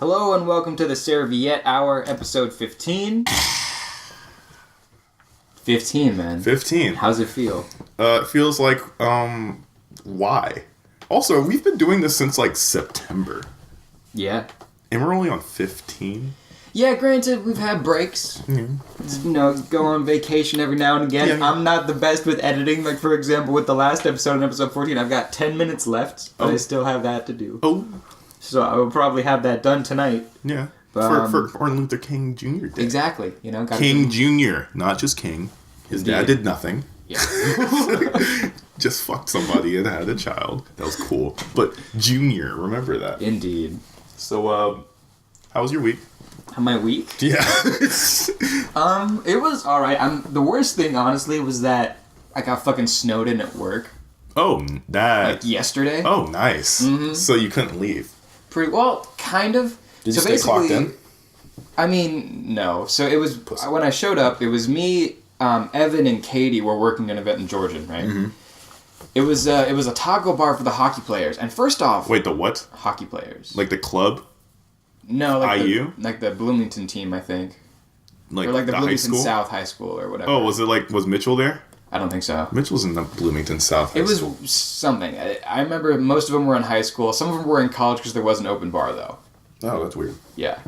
Hello and welcome to the Serviette Hour, episode 15. 15, man. 15. How's it feel? It feels like, why? Also, we've been doing this since, like, September. Yeah. And we're only on 15. Yeah, granted, we've had breaks. Mm-hmm. You know, go on vacation every now and again. Yeah. I'm not the best with editing. Like, for example, with the last episode, in episode 14, I've got 10 minutes left, but I still have that to do. Oh. So I will probably have that done tonight. Yeah. But, for Martin Luther King Jr. Day. Exactly. You know, King Jr., not just King. His dad did nothing. Yeah. Just fucked somebody and had a child. That was cool. But Junior, remember that. Indeed. So, how was your week? My week? Yeah. It was alright. The worst thing, honestly, was that I got fucking snowed in at work. Oh, that. Like yesterday. Oh, nice. Mm-hmm. So you couldn't leave. Pretty well, kind of. Did you stay clocked in? I mean, no. So it was, when I showed up, it was me, Evan, and Katie were working an event in Georgian, right? Mm-hmm. It was a taco bar for the hockey players. And first off... Wait, the what? Hockey players. Like the club? No, like IU? Like the Bloomington team, I think. Like, or like the Bloomington high school? South High School or whatever. Oh, was Mitchell there? I don't think so. Mitchell's in the Bloomington South High School. It was something. I remember most of them were in high school. Some of them were in college because there was an open bar, though. Oh, that's weird. Yeah.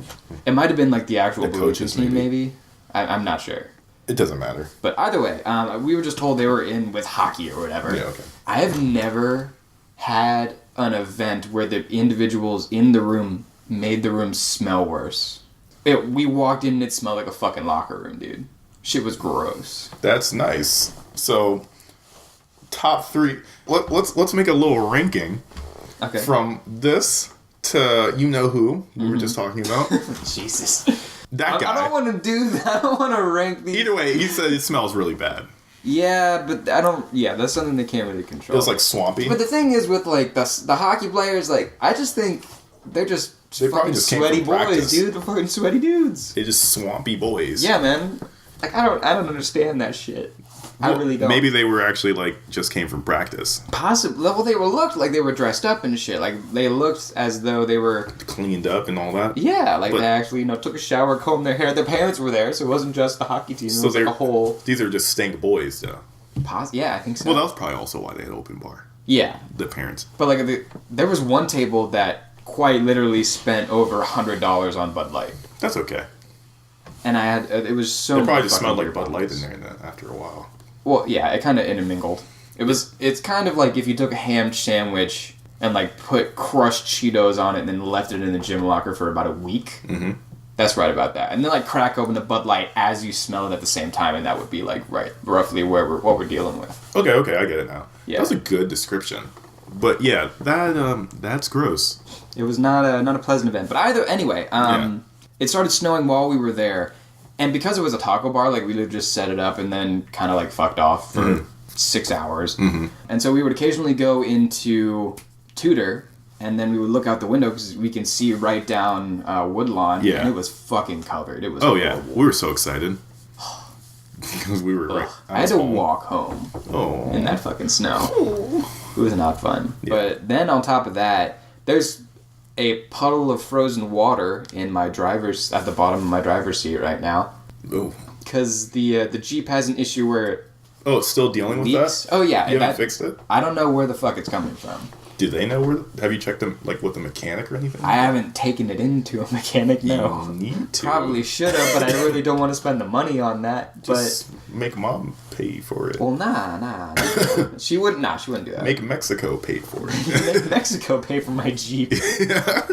It might have been like the actual The Bloomington coaches, team, maybe. I'm not sure. It doesn't matter. But either way, we were just told they were in with hockey or whatever. Yeah, okay. I have never had an event where the individuals in the room made the room smell worse. We walked in and it smelled like a fucking locker room, dude. Shit was gross. That's nice. So, top 3. Let's make a little ranking. Okay. From this to you know who we were just talking about. Jesus. That guy. I don't want to do that. I don't want to rank these. Either way, he said it smells really bad. Yeah, but I don't... Yeah, that's something they can't really control. It was like swampy. But the thing is with like the hockey players, like I just think they're just fucking just sweaty came from boys, practice. dude. They're fucking sweaty dudes. They're just swampy boys. Yeah, man. Like I don't understand that shit. Well, I really don't. Maybe they were actually like just came from practice. Possibly. Well, they looked like they were dressed up and shit. Like they looked as though they were Cleaned up and all that. Yeah, like they actually took a shower, combed their hair. Their parents were there, so it wasn't just the hockey team. So it was like a whole. These are just stank boys, though. Yeah, I think so. Well, that was probably also why they had open bar. Yeah. The parents. But like there was one table that quite literally spent over $100 on Bud Light. That's okay. And I had it was so. It probably just smelled like Bud Light in there after a while. Well, yeah, it kind of intermingled. It's kind of like if you took a ham sandwich and like put crushed Cheetos on it and then left it in the gym locker for about a week. Mm-hmm. That's right about that. And then like crack open the Bud Light as you smell it at the same time, and that would be like roughly what we're dealing with. Okay, I get it now. Yeah. That was a good description. But yeah, that's gross. It was not a pleasant event. But anyway, It started snowing while we were there. And because it was a taco bar, like, we would just set it up and then kind of, like, fucked off for 6 hours. Mm-hmm. And so we would occasionally go into Tudor, and then we would look out the window because we can see right down Woodlawn. Yeah. And it was fucking covered. It was horrible. We were so excited. Because we were right. I had to walk home in that fucking snow. It was not fun. Yeah. But then on top of that, there's a puddle of frozen water at the bottom of my driver's seat right now. Oh. Because the Jeep has an issue where it's still dealing with that? Oh, yeah. You haven't fixed it? I don't know where the fuck it's coming from. Do they know where? Have you checked them, like, with the mechanic or anything? I haven't taken it into a mechanic, no. You need to. Probably should have, but I really don't want to spend the money on that. Just make mom pay for it. Well, nah. She wouldn't do that. Make Mexico pay for it. Make Mexico pay for my Jeep. Yeah.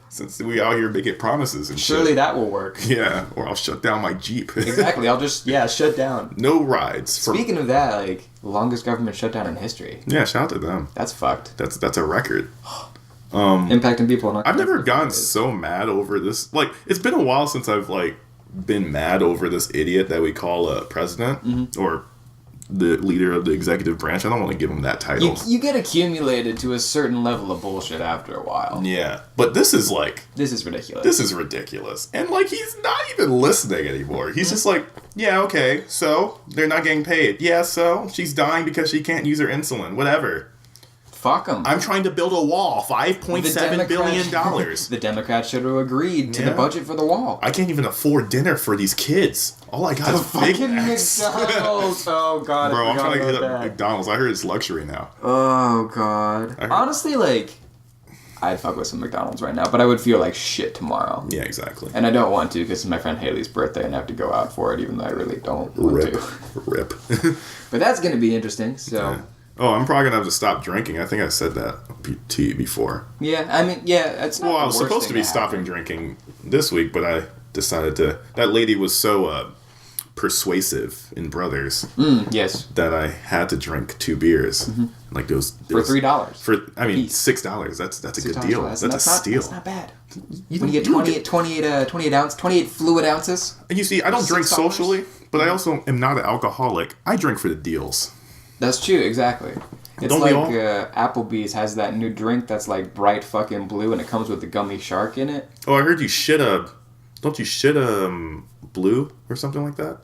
Since we out here making promises and Surely that will work. Yeah, or I'll shut down my Jeep. Exactly, I'll just, shut down. No rides. Speaking of that, like, longest government shutdown in history. Yeah, shout out to them. That's fucked. That's a record. Impacting people. I've never gotten so mad over this. Like, it's been a while since I've, like, been mad over this idiot that we call a president, or the leader of the executive branch. I don't want to give him that title. You get accumulated to a certain level of bullshit after a while. Yeah. But this is ridiculous. This is ridiculous. And, like, he's not even listening anymore. He's just like, yeah, okay, so they're not getting paid. Yeah, so she's dying because she can't use her insulin. Whatever. Fuck them. I'm trying to build a wall. $5.7 billion. The Democrats should have agreed to the budget for the wall. I can't even afford dinner for these kids. All I got is Big Macs. McDonald's. Oh, God. Bro, I'm trying to hit up McDonald's. I heard it's luxury now. Oh, God. Honestly, like, I'd fuck with some McDonald's right now, but I would feel like shit tomorrow. Yeah, exactly. And I don't want to because it's my friend Haley's birthday and I have to go out for it, even though I really don't want to. Rip. But that's going to be interesting, so... Yeah. Oh, I'm probably going to have to stop drinking. I think I said that to you before. Yeah, I mean, yeah, it's not I was supposed to be stopping drinking this week, but I decided to... That lady was so persuasive in Brothers. Yes. That I had to drink 2 beers. Mm-hmm. Like those... For $3. $6. That's a good deal. That's a steal. That's not bad. When you get 28 fluid ounces. And you see, I don't drink socially, but I also am not an alcoholic. I drink for the deals. That's true, exactly. It's like Applebee's has that new drink that's like bright fucking blue and it comes with the gummy shark in it. Oh, I heard you shit don't you shit blue or something like that?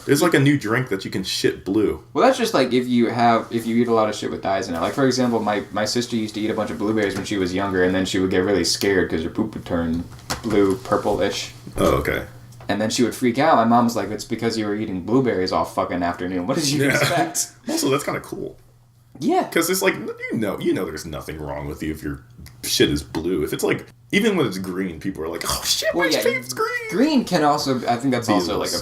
There's like a new drink that you can shit blue. Well, that's just like if you eat a lot of shit with dyes in it. Like, for example, my sister used to eat a bunch of blueberries when she was younger and then she would get really scared because her poop would turn blue, purple-ish. Oh, okay. And then she would freak out. My mom was like, it's because you were eating blueberries all fucking afternoon. What did you expect? Also, that's kind of cool. Yeah. Because it's like, you know there's nothing wrong with you if your shit is blue. If it's like, even when it's green, people are like, oh shit, my favorite's green. Green can also, I think that's also like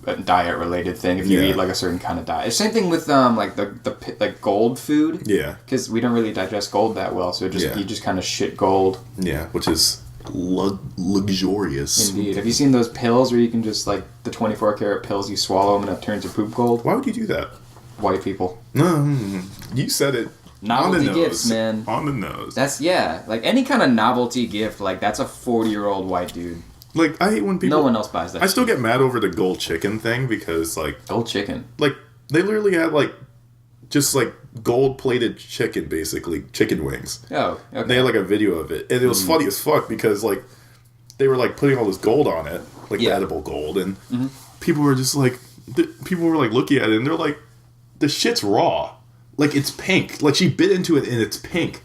a diet-related thing if you eat like a certain kind of diet. Same thing with like the gold food. Yeah. Because we don't really digest gold that well, so you just kind of shit gold. Yeah, which is... luxurious. Indeed. Have you seen those pills where you can just, like, the 24 karat pills, you swallow them and it turns your poop gold? Why would you do that? White people. No, you said it. Novelty gifts, man. On the nose. That's, like, any kind of novelty gift, like, that's a 40-year-old white dude. Like, I hate when people... No one else buys that. I still get mad over the gold chicken thing because, like... Gold chicken? Like, they literally had, like, just, like, gold-plated chicken, basically. Chicken wings. Oh, okay. They had, like, a video of it. And it was funny as fuck because, like, they were, like, putting all this gold on it. Like, edible gold. And people were just, like... People were, like, looking at it and they're like, the shit's raw. Like, it's pink. Like, she bit into it and it's pink.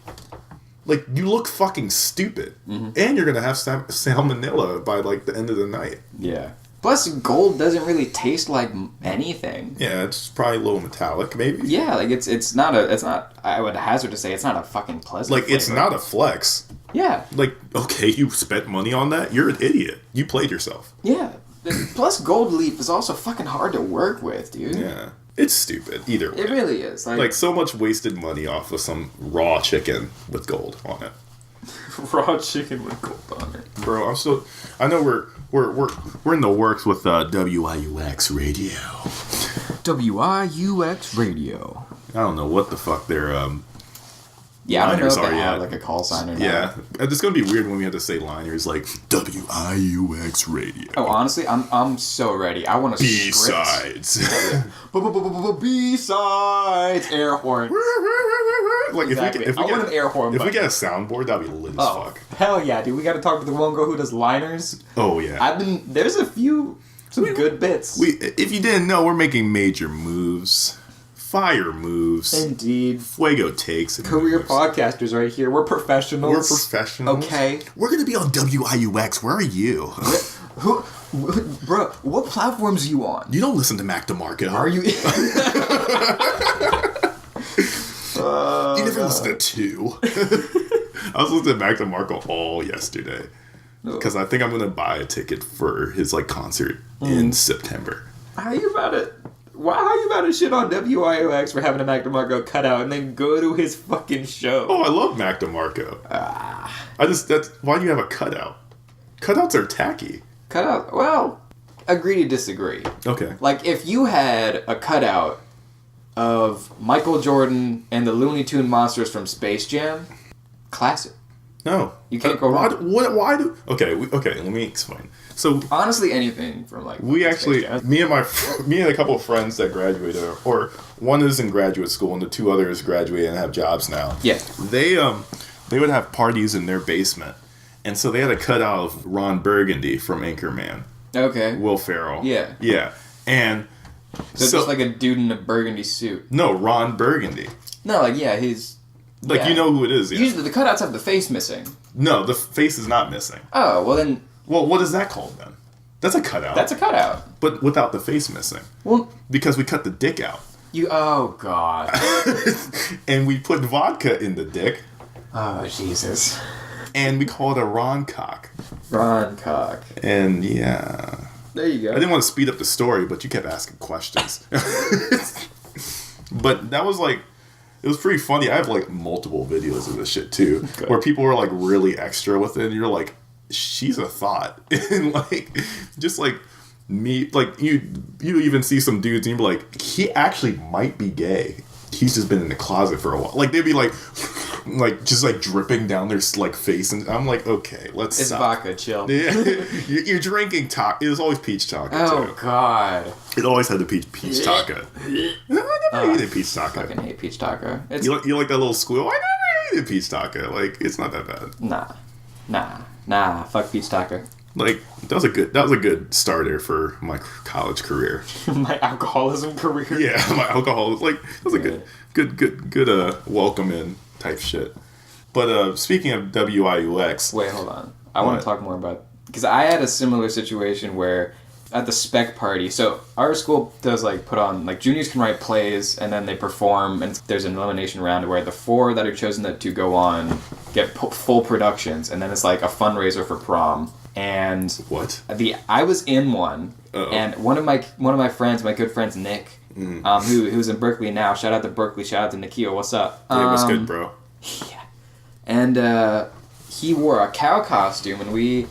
Like, you look fucking stupid. Mm-hmm. And you're gonna have salmonella by, like, the end of the night. Yeah. Plus, gold doesn't really taste like anything. Yeah, it's probably a little metallic, maybe. Yeah, like, it's not, I would hazard to say, it's not a fucking pleasant like, flavor. It's not a flex. Yeah. Like, okay, you spent money on that? You're an idiot. You played yourself. Yeah. Plus, gold leaf is also fucking hard to work with, dude. Yeah. It's stupid, either way. It really is. Like, so much wasted money off of some raw chicken with gold on it. Raw chicken with gold on it. Bro, I know we're in the works with WIUX radio. WIUX radio. I don't know what the fuck their yeah, I don't know if they have like a call sign or not. Yeah, it's gonna be weird when we have to say liners like WIUX radio. Oh, honestly, I'm so ready. I want to B-sides. B-sides. Air horn. Like exactly. if we I want an air horn. If we get a soundboard, that'd be lit as fuck. Hell yeah, dude! We got to talk to the one girl who does liners. Oh yeah. There's some good bits. If you didn't know, we're making major moves. Fire moves. Indeed. Fuego takes. Career podcasters right here. We're professionals. Okay. We're going to be on WIUX. Where are you? Bro, what platforms are you on? You don't listen to Mac DeMarco. Are you? You never listen to 2. I was listening to Mac DeMarco all yesterday. Because I think I'm going to buy a ticket for his concert in September. How are you about it? Why are you about to shit on WIOX for having a Mac DeMarco cutout and then go to his fucking show? Oh, I love Mac DeMarco. Why do you have a cutout? Cutouts are tacky. Cutout? Well, agree to disagree. Okay. Like, if you had a cutout of Michael Jordan and the Looney Tune monsters from Space Jam, classic. No. You can't go wrong. Why do... Okay, let me explain. So honestly, anything from we actually, me and a couple of friends that graduated, or one is in graduate school and the 2 others graduated and have jobs now. Yeah. They would have parties in their basement, and so they had a cutout of Ron Burgundy from Anchorman. Okay. Will Ferrell. Yeah. Yeah, and so just like a dude in a burgundy suit. No, Ron Burgundy. No, he's Like, Yeah. you know who it is, yeah. Usually the cutouts have the face missing. No, the face is not missing. Oh, well then... Well, what is that called then? That's a cutout. That's a cutout. But without the face missing. Well... Because we cut the dick out. Oh, God. And we put vodka in the dick. Oh, Jesus. And we call it a Ron cock. Ron cock. And, yeah... There you go. I didn't want to speed up the story, but you kept asking questions. But that was like... It was pretty funny. I have like multiple videos of this shit too, Good. where people were like really extra with it, and you're like, she's a thought. And like, just like me, like you even see some dudes and you're like, he actually might be gay. He's just been in the closet for a while. Like they'd be like just like dripping down their like face, and I'm like, okay, let's It's stop. vodka, chill. Yeah, you're drinking taco. It was always peach taco. Oh, too. God. It always had the peach taco. I never hated peach I taco. fucking hate peach taco. It's... You like that little squeal? I never hated peach taco. Like, it's not that bad. Nah. Fuck peach taco. Like, that was a good starter for my college career. My alcoholism career. Yeah, my alcohol, like, that was a good welcome in type shit. But speaking of WIUX... Wait, hold on. I want to talk more about... Because I had a similar situation where at the spec party, so our school does like put on, like juniors can write plays and then they perform, and there's an elimination round where the 4 that are chosen to go on get full productions, and then it's like a fundraiser for prom. And what? I was in one, Uh-oh. and one of my friends, my good friends Nick, who's in Berkeley now. Shout out to Berkeley. Shout out to Nikhil. What's up? Hey, what's good, bro? Yeah. And he wore a cow costume, and we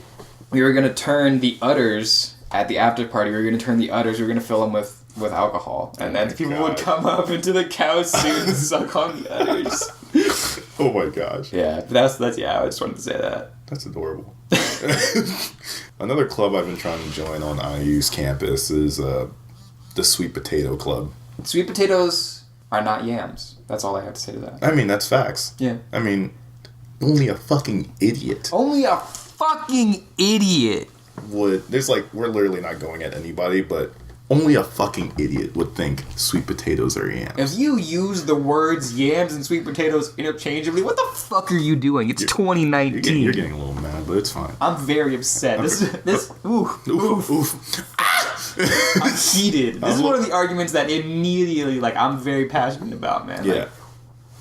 were gonna turn the udders at the after party. We were gonna turn the udders. We were gonna fill them with alcohol, and then people would come up into the cow suit and suck on the udders. Oh my gosh. Yeah, but that's yeah. I just wanted to say that. That's adorable. Another club I've been trying to join on IU's campus is the Sweet Potato Club. Sweet potatoes are not yams. That's all I have to say to that. I mean, that's facts. Yeah. I mean, only a fucking idiot Only a fucking idiot would... There's like, we're literally not going at anybody, but only a fucking idiot would think sweet potatoes are yams. If you use the words yams and sweet potatoes interchangeably, what the fuck are you doing? It's 2019. You're getting a little mad, but it's fine. I'm very upset. Oof. I'm heated. This is one of the arguments that immediately, like, I'm very passionate about, man. Yeah. Like,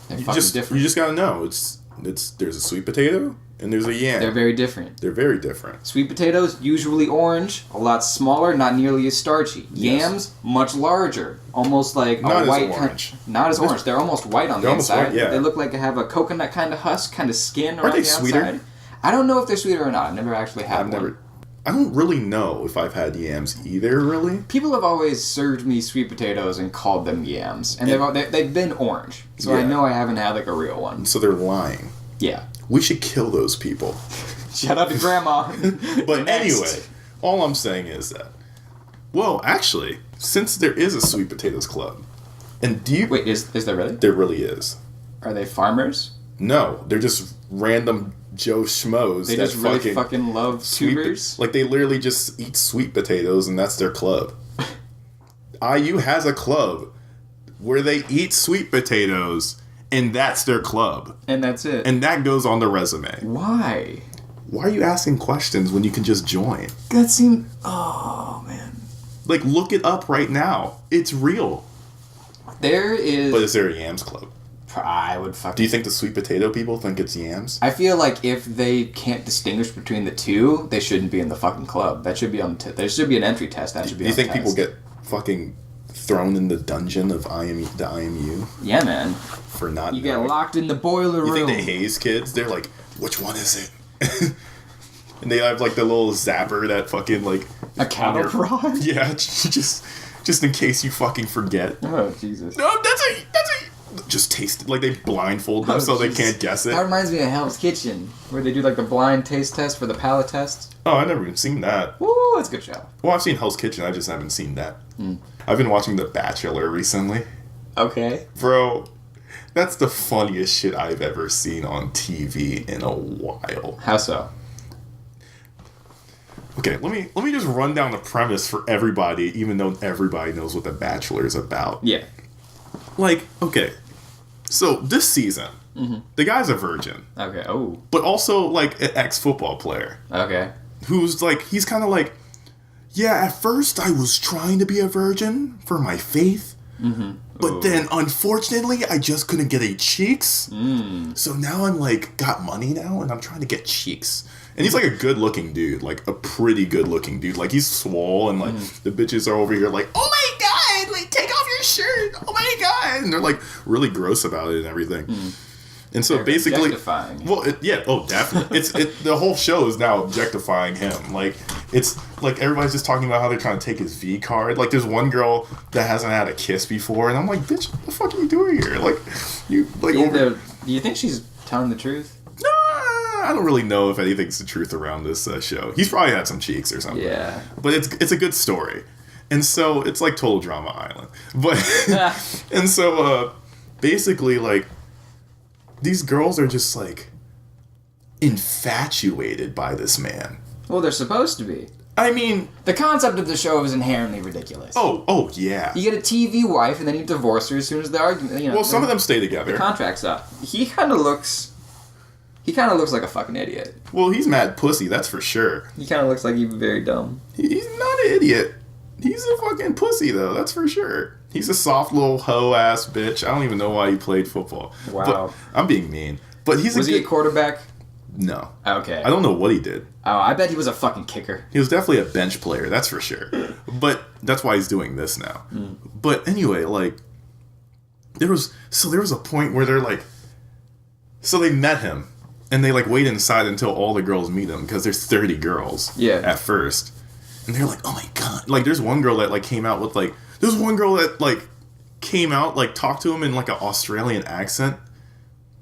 they're fucking different. You just gotta know. There's a sweet potato and there's a yam. They're very different. They're very different. Sweet potatoes, usually orange, a lot smaller, not nearly as starchy. Yes. Yams, much larger. Almost like Not a white... as orange. Not as orange. They're almost white on the almost inside. white, yeah. They look like they have a coconut kind of husk, kind of skin around they the outside. sweeter? I don't know if they're sweeter or not. I've never actually had one. I don't really know if I've had yams either, really. People have always served me sweet potatoes and called them yams. And they've been orange. So I Yeah. know I haven't had like a real one. So they're lying. Yeah. We should kill those people. Shout out to Grandma. But Next. anyway, all I'm saying is that... Well, actually, since there is a Sweet Potatoes Club, and do you... Wait, is there really? There really is. Are they farmers? No, they're just random Joe Schmoes. They that just really fucking love tubers? Like, they literally just eat sweet potatoes, and that's their club. IU has a club where they eat sweet potatoes, and that's their club. And that's it. And that goes on the resume. Why? Why are you asking questions when you can just join? That seemed... Oh, man. Like, look it up right now. It's real. There is... But is there a yams club? I would fucking... Do you think the sweet potato people think it's yams? I feel like if they can't distinguish between the two, they shouldn't be in the fucking club. That should be on... There should be an entry test. That should be Do you on think the people test. get fucking thrown in the dungeon of the IMU Yeah, man. for not You get knowing? locked in the boiler room. You think they haze kids? They're like, which one is it? And they have like the little zapper that fucking like... A cattle prod? Yeah, just in case you fucking forget. Oh, Jesus. No, that's a... Just taste it. Like, they blindfold them so they can't guess it. That reminds me of Hell's Kitchen, where they do, like, the blind taste test for the palate test. Oh, I've never even seen that. Woo, that's a good show. Well, I've seen Hell's Kitchen. I just haven't seen that. I've been watching The Bachelor recently. Okay. Bro, that's the funniest shit I've ever seen on TV in a while. How so? Okay, let me just run down the premise for everybody, even though everybody knows what The Bachelor is about. Yeah. Like, okay, So this season, the guy's a virgin. Okay. Oh. But also like an ex-football player. Okay. Who's like, he's kind of like, yeah, at first I was trying to be a virgin for my faith. But then, unfortunately, I just couldn't get any cheeks. So now I'm like, got money now, and I'm trying to get cheeks. And he's like a good-looking dude, like a pretty good-looking dude. Like he's swole, and like the bitches are over here like, oh my god, like take off your shirt, oh my god, and they're like really gross about it and everything. And so They're basically, objectifying. well, definitely. The whole show is now objectifying him. Like it's like everybody's just talking about how they're trying to take his V card. Like there's one girl that hasn't had a kiss before, and I'm like, bitch, what the fuck are you doing here? Like you like. Do you think she's telling the truth? I don't really know if anything's the truth around this show. He's probably had some cheeks or something. Yeah. But it's a good story, and so it's like Total Drama Island. But and so basically like. These girls are just, like, infatuated by this man. Well, they're supposed to be. I mean... The concept of the show is inherently ridiculous. Oh, yeah. You get a TV wife, and then you divorce her as soon as the argument... You know, well, some of them stay together. The contract's up. He kind of looks like a fucking idiot. Well, he's mad pussy, that's for sure. He kind of looks like he's very dumb. He's not an idiot. He's a fucking pussy, though, that's for sure. He's a soft little hoe-ass bitch. I don't even know why he played football. Wow. But I'm being mean. But Was he a quarterback? No. Okay. I don't know what he did. Oh, I bet he was a fucking kicker. He was definitely a bench player, that's for sure. But that's why he's doing this now. But anyway, like, there was a point where they're like, so they met him, and they like wait inside until all the girls meet him, because there's 30 girls at first. And they're like, oh my god. Like, there's one girl that like came out with like, there's one girl that, like, came out, like, talked to him in, like, an Australian accent.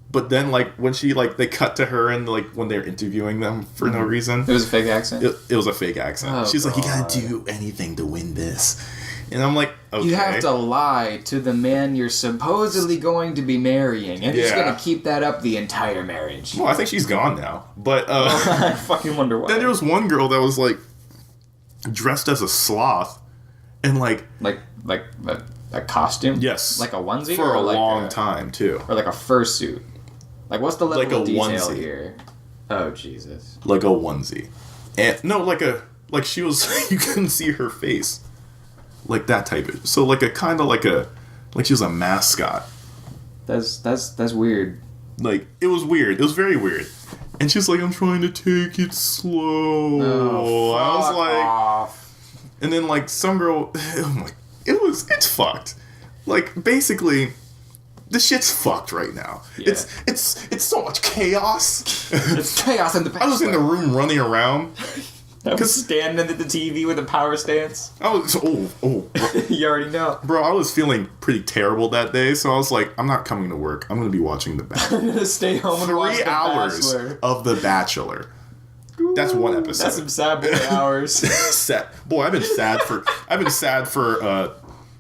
But then, like, when she, like, they cut to her and, like, when they're interviewing them for no reason. It was a fake accent? It was a fake accent. Oh, she's like, you gotta do anything to win this. And I'm like, okay. You have to lie to the man you're supposedly going to be marrying. And he's gonna keep that up the entire marriage. Well, I think she's gone now. But, I fucking wonder why. Then there was one girl that was, like, dressed as a sloth. And, like a costume? Yes. Like a onesie? For a like long time, too. Or like a fursuit? Like, what's the level like of a detail onesie. here? Oh, Jesus. Like a onesie. And, no, like she was, you couldn't see her face. Like that type of, so like a kind of like she was a mascot. That's weird. Like, it was weird. It was very weird. And she's like, I'm trying to take it slow. Oh, I was like, off. And then like some girl, oh my, it's fucked. Like, basically, the shit's fucked right now. Yeah. It's so much chaos. It's chaos in the I was in the room running around. I was standing at the TV with a power stance. I was, bro, You already know. bro, I was feeling pretty terrible that day, so I was like, I'm not coming to work. I'm going to be watching The Bachelor. I'm gonna stay home and watch 3 The hours Bachelor. of The Bachelor. That's one episode. That's some sad boy hours. Sad. Boy, I've been sad for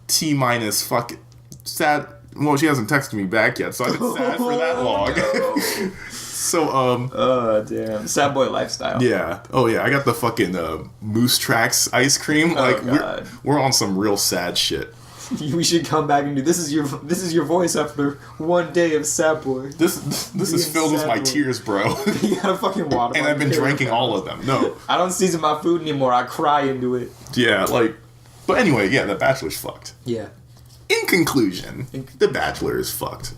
T-minus fucking sad. Well, she hasn't texted me back yet, so I've been sad for that long. No. So, oh, damn. Sad boy lifestyle. yeah. Oh, yeah, I got the fucking Moose Tracks ice cream. Like, God. we're on some real sad shit. We should come back and do this is your voice after one day of sad boy. This is filled with my tears, bro. You gotta fucking water. And I've been drinking all of them. No. I don't season my food anymore. I cry into it. Yeah, like, but anyway, yeah, The Bachelor's fucked. Yeah. In conclusion, The Bachelor is fucked.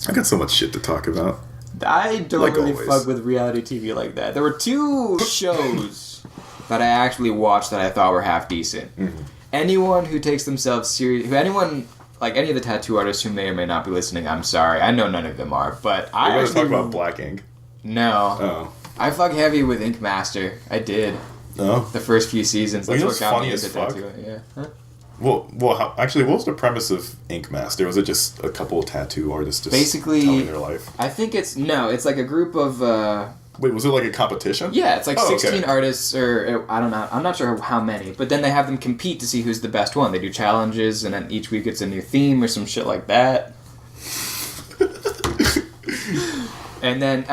I got so much shit to talk about. I don't Like really always. fuck with reality TV like that. There were 2 shows that I actually watched that I thought were half decent. Mm-hmm. Anyone who takes themselves serious, anyone like any of the tattoo artists who may or may not be listening, I'm sorry. I know none of them are, but I We're going to actually talk about Black Ink. No. Oh. I fuck heavy with Ink Master. I did. No? The first few seasons. Well, That's you know what got me what's into funny as tattooing. Yeah. Huh? Well, actually, what was the premise of Ink Master? Was it just a couple of tattoo artists just Basically, telling their life? I think it's like a group of Wait, was it like a competition? yeah, it's like 16 okay. artists or I don't know. I'm not sure how many, but then they have them compete to see who's the best one. They do challenges and then each week it's a new theme or some shit like that. And then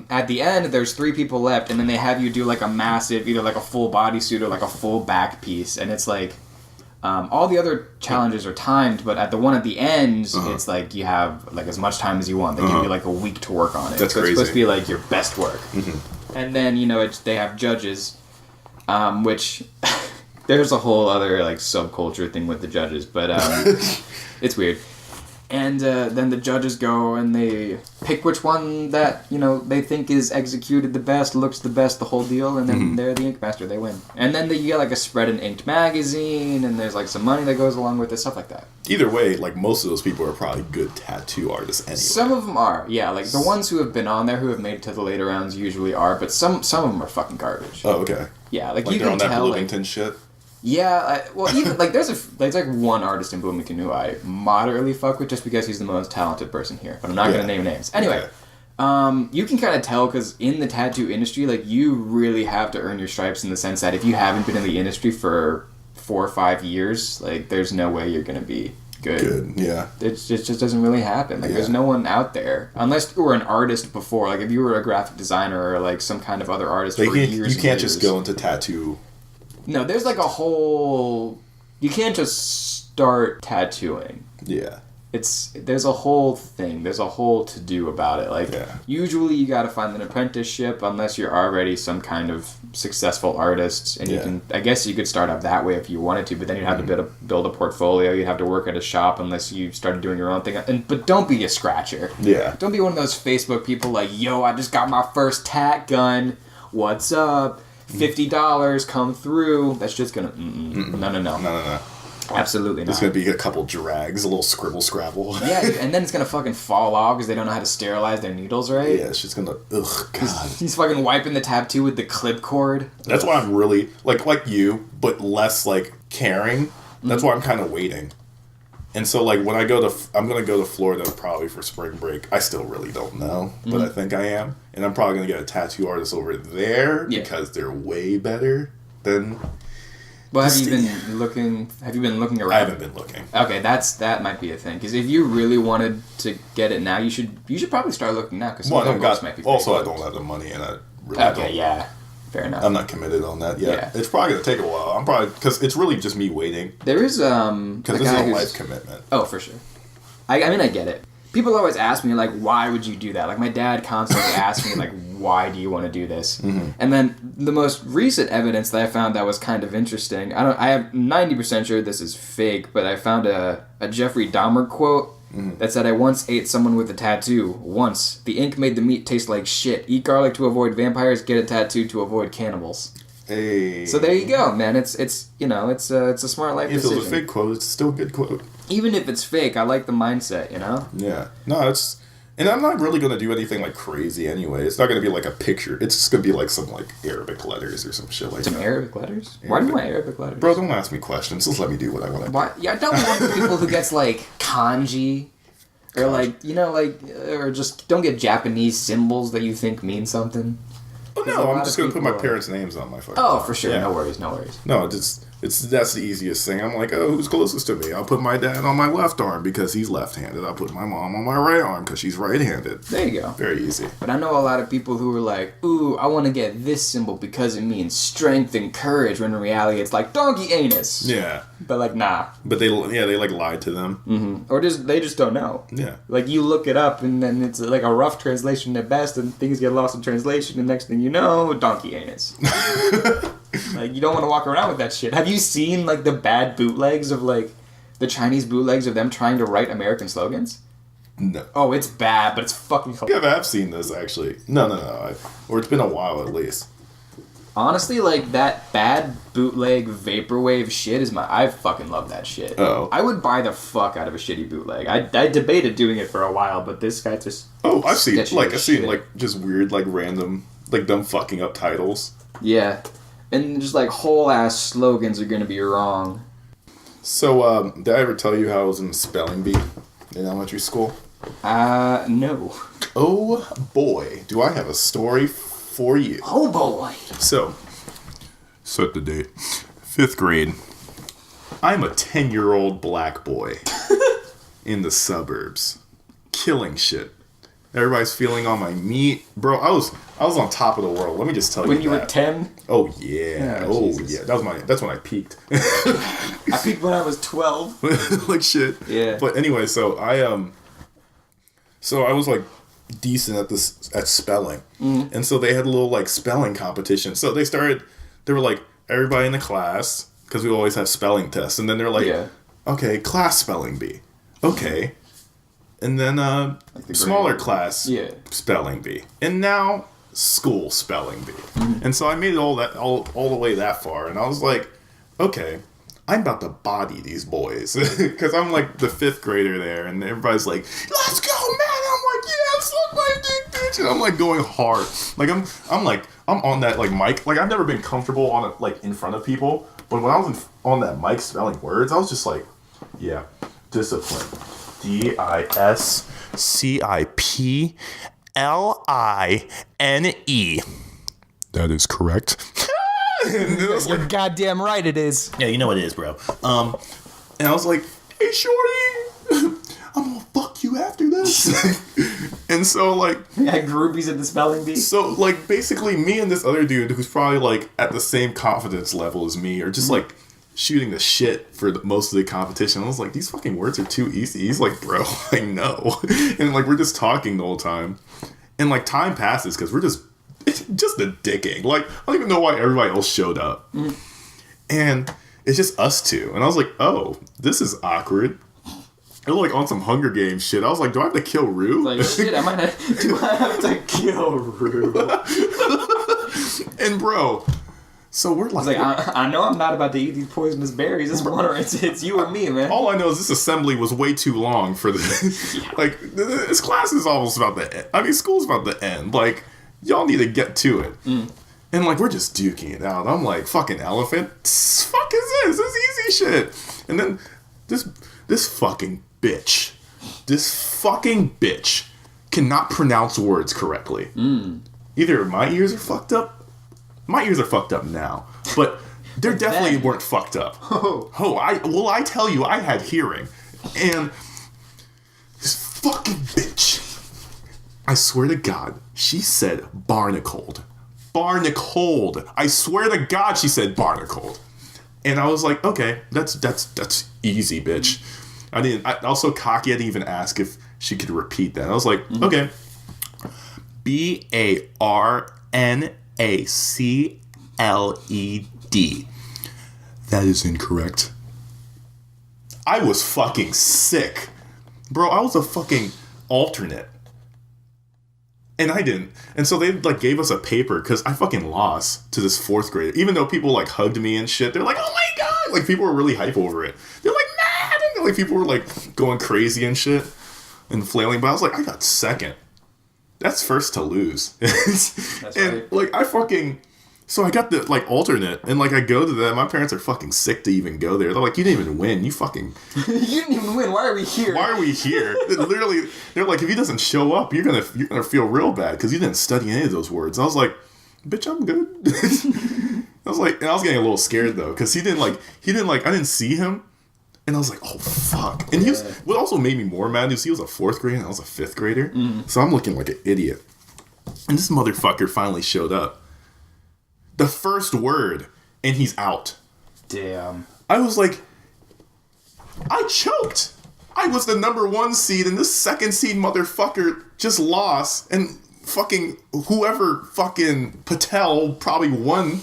at the end, there's 3 people left, and then they have you do like a massive, either like a full bodysuit or like a full back piece, and it's like All the other challenges are timed, but at the one at the end, it's like you have like as much time as you want. They give you like a week to work on it. That's so crazy. It's supposed to be like your best work. And then they have judges, which there's a whole other like subculture thing with the judges, but it's weird. And then the judges go and they pick which one that, they think is executed the best, looks the best, the whole deal, and then they're the ink master, they win. And then you get like a spread in Inked magazine, and there's like some money that goes along with it, stuff like that. Either way, like most of those people are probably good tattoo artists anyway. Some of them are, yeah. Like the ones who have been on there, who have made it to the later rounds usually are, but some of them are fucking garbage. Oh, okay. Yeah, like Like you they're can on that tell. Bloomington shit? Yeah, well, even like there's like one artist in Bloomington who I moderately fuck with just because he's the most talented person here, but I'm not gonna name names. Anyway, you can kind of tell because in the tattoo industry, like you really have to earn your stripes in the sense that if you haven't been in the industry for 4 or 5 years, like there's no way you're gonna be good. Good, yeah. It just doesn't really happen. Like there's no one out there unless you were an artist before. Like if you were a graphic designer or like some kind of other artist for years. You can't just go into tattoo. No, there's like a whole... You can't just start tattooing. Yeah. There's a whole thing. There's a whole to-do about it. Like, usually you gotta find an apprenticeship unless you're already some kind of successful artist. And you can... I guess you could start out that way if you wanted to, but then you'd have to build a portfolio. You'd have to work at a shop unless you started doing your own thing. But don't be a scratcher. Yeah. Don't be one of those Facebook people like, yo, I just got my first tat gun. What's up? $50 come through. That's just gonna no. Absolutely not. There's gonna be a couple drags, a little scribble scrabble. Yeah, and then it's gonna fucking fall off because they don't know how to sterilize their needles right. Yeah, it's just gonna God. He's fucking wiping the tattoo with the clip cord. That's why I'm really like you, but less like caring. That's why I'm kind of waiting. And so like when I'm gonna go to Florida probably for spring break. I still really don't know, but I think I am. And I'm probably gonna get a tattoo artist over there because they're way better than. Well, have you been looking around? I haven't been looking. Okay, that might be a thing. Because if you really wanted to get it now, you should probably start looking now. Because I don't have the money, and I really don't. Okay, yeah, fair enough. I'm not committed on that yet. Yeah. It's probably gonna take a while. I'm probably because it's really just me waiting. There is because this is a life commitment. Oh, for sure. I mean, I get it. People always ask me like, why would you do that? Like my dad constantly asks me like, why do you want to do this? And then the most recent evidence that I found that was kind of interesting. I am 90% sure this is fake, but I found a Jeffrey Dahmer quote that said, "I once ate someone with a tattoo. Once the ink made the meat taste like shit. Eat garlic to avoid vampires. Get a tattoo to avoid cannibals." Hey. So there you go, man. It's a smart life decision. If it was a fake quote, it's still a good quote. Even if it's fake, I like the mindset, Yeah. No, and I'm not really going to do anything like crazy anyway. It's not going to be like a picture. It's just going to be like some like Arabic letters or some shit like that. Some Arabic letters? Why do you want Arabic letters? Bro, don't ask me questions. Just let me do what I want to do. Why? Yeah, don't be one of the people who gets like kanji. Or like, or just don't get Japanese symbols that you think mean something. Oh no, I'm just going to put my parents' names on my fucking for sure. Yeah. No worries. No, that's the easiest thing. I'm like, oh, who's closest to me? I'll put my dad on my left arm because he's left-handed. I'll put my mom on my right arm because she's right-handed. There you go. Very easy. But I know a lot of people who are like, ooh, I want to get this symbol because it means strength and courage, when in reality it's like donkey anus. Yeah. But like, nah. But they like lied to them. Mm-hmm. Or they just don't know. Yeah. Like you look it up and then it's like a rough translation at best and things get lost in translation and next thing you know, donkey anus. Like, you don't want to walk around with that shit. Have you seen, like, the bad bootlegs of, like, the Chinese bootlegs of them trying to write American slogans? No. Oh, it's bad, but it's fucking hilarious. Yeah, I've seen this, actually. No. Or it's been a while, at least. Honestly, like, that bad bootleg vaporwave shit I fucking love that shit. Oh. I would buy the fuck out of a shitty bootleg. I debated doing it for a while, but this guy just... Oh, I've seen, just weird, like, random, like, them fucking up titles. Yeah. And just, like, whole-ass slogans are gonna be wrong. So, did I ever tell you how I was in the spelling bee in elementary school? No. Oh, boy. Do I have a story for you. Oh, boy. So, set the date. 5th grade. I'm a 10-year-old black boy in the suburbs. Killing shit. Everybody's feeling on my meat, bro. I was on top of the world. Let me just tell you. When you were 10? Oh yeah, yeah. That's when I peaked. I peaked when I was 12. Like shit. Yeah. But anyway, so I was like decent at spelling, and so they had a little like spelling competition. So they were like everybody in the class, because we always have spelling tests, and then they're like, okay, class spelling bee, okay. And then smaller class spelling bee. And now school spelling bee. And so I made it all the way that far. And I was like, okay, I'm about to body these boys. Because I'm like the 5th grader there. And everybody's like, let's go, man. I'm like, yeah, suck my dick, bitch. And I'm like going hard. Like I'm on that like mic. Like I've never been comfortable on it like in front of people. But when I was on that mic spelling words, I was just like, yeah, discipline. DISCIPLINE. That is correct. You're goddamn right it is. Yeah, you know it is, bro. And I was like, hey, shorty, I'm gonna fuck you after this. And so, like... I had groupies at the spelling bee. So, like, basically, me and this other dude who's probably, like, at the same confidence level as me are just, like... shooting the shit for most of the competition. I was like, these fucking words are too easy. He's like, bro, I know. And like, we're just talking the whole time. And like, time passes because we're just a dicking. Like, I don't even know why everybody else showed up. And it's just us two. And I was like, oh, this is awkward. They're like on some Hunger Games shit. I was like, do I have to kill Rue? Like, shit, do I have to kill Rue? And bro... So we're like, I know I'm not about to eat these poisonous berries. It's you or me, man. All I know is this assembly was way too long for the like. This class is almost about to end. I mean, school's about to end. Like, y'all need to get to it. And like, we're just duking it out. I'm like, fucking elephant. Fuck is this? This is easy shit. And then this fucking bitch cannot pronounce words correctly. Either my ears are fucked up. My ears are fucked up now, but they definitely weren't fucked up. I tell you, I had hearing. And this fucking bitch, I swear to God, she said barnacled. Barnacled. I swear to God, she said barnacled. And I was like, okay, that's easy, bitch. I also cocky, I didn't even ask if she could repeat that. I was like, okay. BARNACLED. That is incorrect. I was fucking sick. Bro, I was a fucking alternate. And I didn't. And so they like gave us a paper because I fucking lost to this 4th grader. Even though people like hugged me and shit. They're like, oh my God. Like people were really hype over it. They're like, mad. And like people were like going crazy and shit. And flailing. But I was like, I got second. That's first to lose. That's and right. Like I fucking... So I got the like alternate, and like I go to that. My parents are fucking sick to even go there. They're like, you didn't even win. You fucking... You didn't even win. Why are we here? Why are we here? Literally, they're like, if he doesn't show up, you're gonna feel real bad because you didn't study any of those words. I was like, bitch, I'm good. I was like, and I was getting a little scared though because he didn't like I didn't see him, and I was like, oh fuck. And he was what also made me more mad is he was a 4th grader and I was a 5th grader, so I'm looking like an idiot. And this motherfucker finally showed up. The first word, and he's out. Damn. I was like, I choked. I was the number 1 seed, and this 2nd seed motherfucker just lost, and fucking whoever fucking Patel probably won.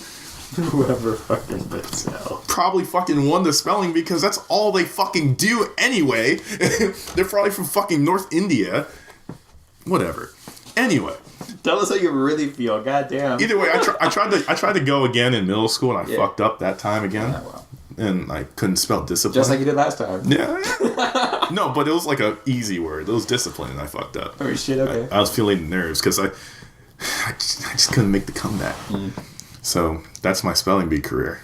Whoever fucking Patel. Probably fucking won the spelling because that's all they fucking do anyway. They're probably from fucking North India. Whatever. Anyway. Tell us how you really feel. Goddamn. Either way, I tried to go again in middle school, and I fucked up that time again. Yeah, well. And I couldn't spell discipline. Just like you did last time. Yeah. No, but it was like an easy word. It was discipline, and I fucked up. Oh shit! Okay. I was feeling nerves because I just couldn't make the comeback. So that's my spelling bee career.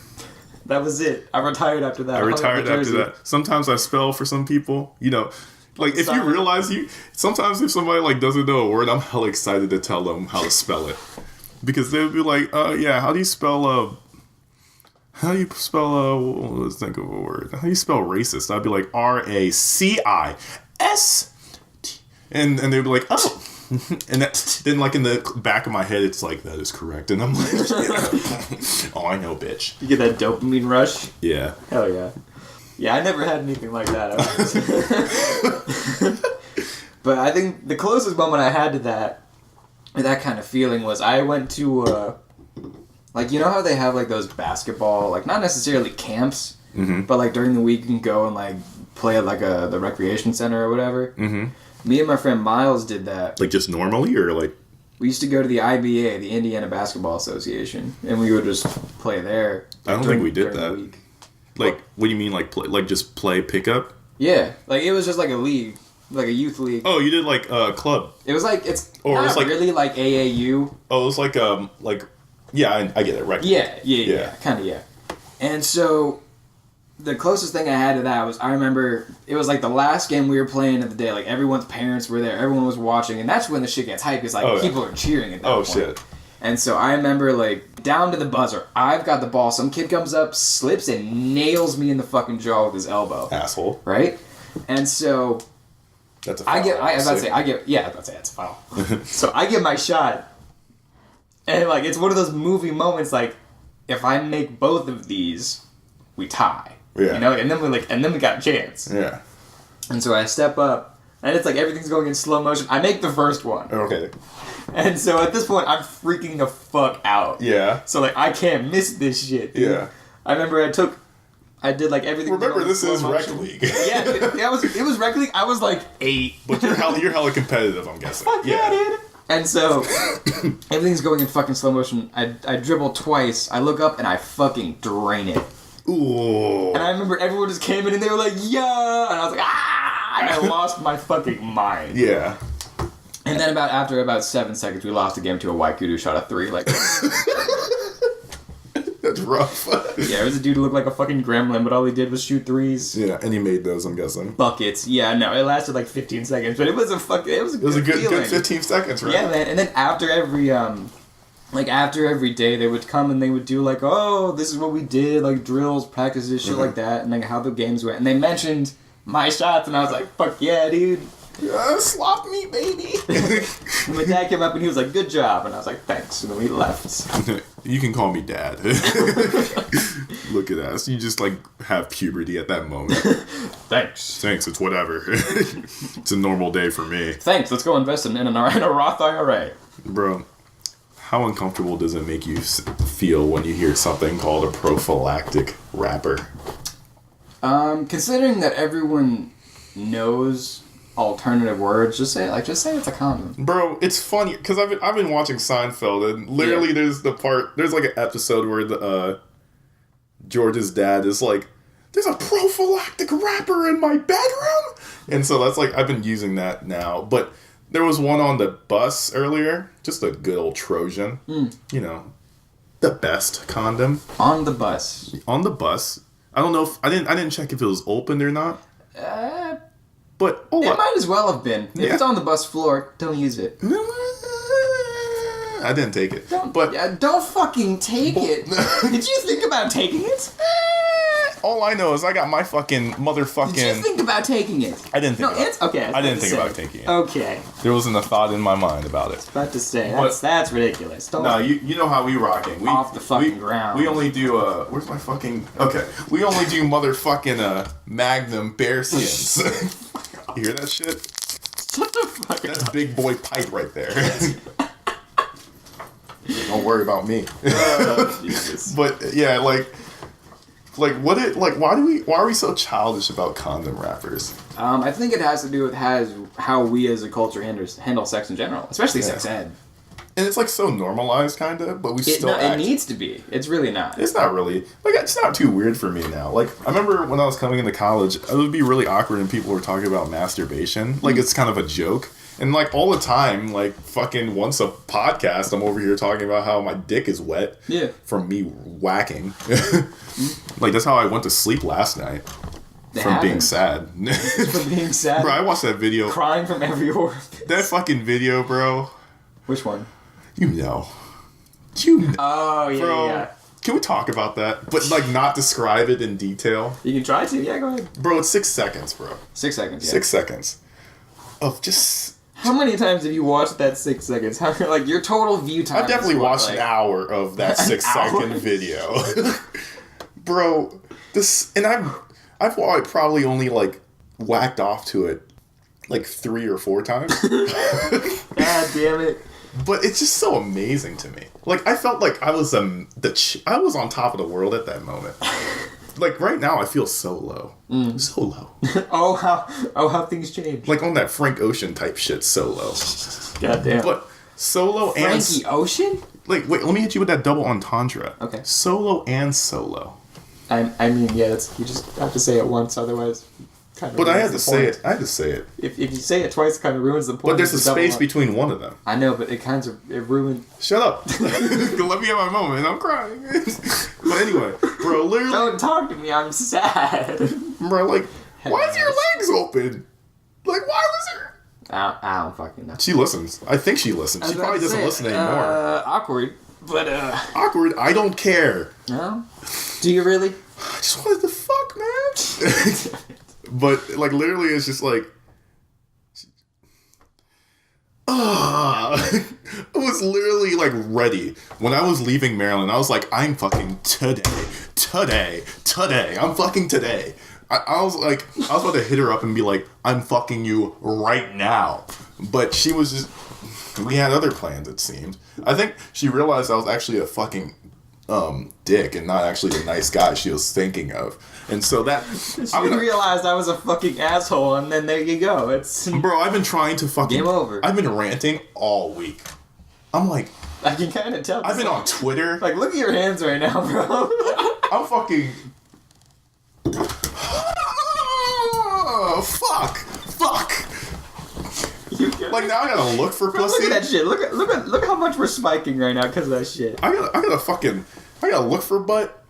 That was it. I retired after that. I retired after that. Sometimes I spell for some people. You know. Like, if you realize sometimes if somebody, like, doesn't know a word, I'm hella excited to tell them how to spell it. Because they'll be like, yeah, how do you spell, let's think of a word. How do you spell racist? I'd be like, RACIST. And they'd be like, oh, And then like in the back of my head, it's like, that is correct. And I'm like, oh, I know, bitch. You get that dopamine rush? Yeah. Hell yeah. Yeah, I never had anything like that. But I think the closest moment I had to that kind of feeling was I went to, like, you know how they have, like, those basketball, like, not necessarily camps, but, like, during the week you can go and, like, play at, like, the recreation center or whatever. Mm-hmm. Me and my friend Miles did that. Like, just normally, or, like... We used to go to the IBA, the Indiana Basketball Association, and we would just play there. I don't think we did that. Like, what do you mean, like, just play pickup? Yeah. Like, it was just like a league. Like a youth league. Oh, you did like a club. It was like, it's or not it was like, really like AAU. Oh, it was like yeah, I get it, right. Yeah, kind of, yeah. And so, the closest thing I had to that was, I remember, it was like the last game we were playing of the day, like everyone's parents were there, everyone was watching, and that's when the shit gets hyped, because like people are cheering at that point. Shit. And so I remember like, down to the buzzer, I've got the ball, some kid comes up, slips, and nails me in the fucking jaw with his elbow. Asshole. Right? And so... That's a foul. That's a foul. So I get my shot, and like it's one of those movie moments. Like if I make both of these, we tie. Yeah. You know, and then we got a chance. Yeah. And so I step up, and it's like everything's going in slow motion. I make the first one. Okay. And so at this point, I'm freaking the fuck out. Yeah. So like I can't miss this shit. Dude. Yeah. I remember I did like everything. Remember, this is Rec League. Yeah, it was Rec League. I was like 8. But you're hella competitive, I'm guessing. Fuck yeah, dude. And so everything's going in fucking slow motion. I dribble twice. I look up and I fucking drain it. Ooh. And I remember everyone just came in and they were like, yeah, and I was like, ah, and I lost my fucking mind. Yeah. And then after about 7 seconds, we lost the game to a white dude who shot a 3. Like. That's rough. Yeah, it was a dude who looked like a fucking gremlin, but all he did was shoot 3s. Yeah, and he made those, I'm guessing. Buckets. Yeah, no, it lasted like 15 seconds, but it was a good 15 seconds, right? Yeah, man. And then after every day, they would come and they would do like, oh, this is what we did, like drills, practices, shit like that, and like how the games went. And they mentioned my shots, and I was like, fuck yeah, dude. Slop me, baby. My dad came up and he was like, good job. And I was like, thanks. And then we left. You can call me dad. Look at us. You just like have puberty at that moment. Thanks. It's whatever. It's a normal day for me. Thanks. Let's go invest in a Roth IRA. Bro, how uncomfortable does it make you feel when you hear something called a prophylactic rapper? Considering that everyone knows alternative words, just say it's a condom. Bro, it's funny because I've been watching Seinfeld, and literally there's like an episode where the George's dad is like, there's a prophylactic rapper in my bedroom, and so that's like I've been using that now. But there was one on the bus earlier, just a good old Trojan, you know, the best condom on the bus. I don't know if I didn't check if it was opened or not. But it might as well have been. If it's on the bus floor, don't use it. I didn't take it. Don't fucking take it. Did you think about taking it? All I know is I got my fucking motherfucking... Did you think about taking it? I didn't think about it. Okay. I didn't think about taking it. Okay. There wasn't a thought in my mind about it. I was about to say, that's ridiculous. No, you know how we rocking. Off the fucking ground. We only do, where's my fucking... Okay. We only do motherfucking, Magnum bear skins. You hear that shit? Shut the fuck up. That's big boy pipe right there. Don't worry about me. Jesus. But, yeah, why are we so childish about condom rappers? I think it has to do with how we as a culture handle sex in general, especially sex ed. And it's like so normalized, kind of, but it needs to be. It's really not. It's not really. Like, it's not too weird for me now. Like, I remember when I was coming into college, it would be really awkward when people were talking about masturbation. Like, it's kind of a joke. And, like, all the time, like, fucking once a podcast, I'm over here talking about how my dick is wet. Yeah. From me whacking. Like, that's how I went to sleep last night. From being sad. From being sad? Bro, I watched that video. Crying from every orifice. That fucking video, bro. Which one? You know. Oh, yeah, bro, yeah. Can we talk about that? But, like, not describe it in detail? You can try to. Yeah, go ahead. Bro, it's 6 seconds, bro. 6 seconds, yeah. 6 seconds. Of just... How many times have you watched that 6 seconds? Like, your total view time? I've definitely watched an hour of that 6-second video. Bro, and I've probably only, like, whacked off to it, like, 3 or 4 times. God damn it. But it's just so amazing to me. Like, I felt like I was on top of the world at that moment. Like, right now, I feel so low. So low. Oh, how things change. Like, on that Frank Ocean type shit, so low. God damn. But solo and... Frankie Ocean? Like, wait, let me hit you with that double entendre. Okay. Solo and solo. I mean, yeah, you just have to say it once, otherwise... But I had to say it. If you say it twice, it kind of ruins the point. But there's a space between one of them. I know, but it ruined... Shut up. Let me have my moment. I'm crying. But anyway, bro, literally... Don't talk to me. I'm sad. Bro, like, why is your legs open? Like, why was her... I don't fucking know. She listens. I think she listens. She probably doesn't listen anymore. Awkward, but... Awkward? I don't care. No? Do you really? I just wanted to fuck, man. But, like, literally, it's just like... I was literally, like, ready. When I was leaving Maryland, I was like, I'm fucking today. I'm fucking today. I was about to hit her up and be like, I'm fucking you right now. But she was just... We had other plans, it seemed. I think she realized I was actually a fucking... dick and not actually the nice guy she was thinking of. And so that... She realized I was a fucking asshole, and then there you go. It's... Bro, I've been trying to fucking... Game over. I've been ranting all week. I'm like... I can kind of tell. I've been on Twitter. Like, look at your hands right now, bro. I'm fucking... Fuck! Like, now I gotta look for pussy. Look at that shit. Look how much we're spiking right now because of that shit. I gotta look for butt.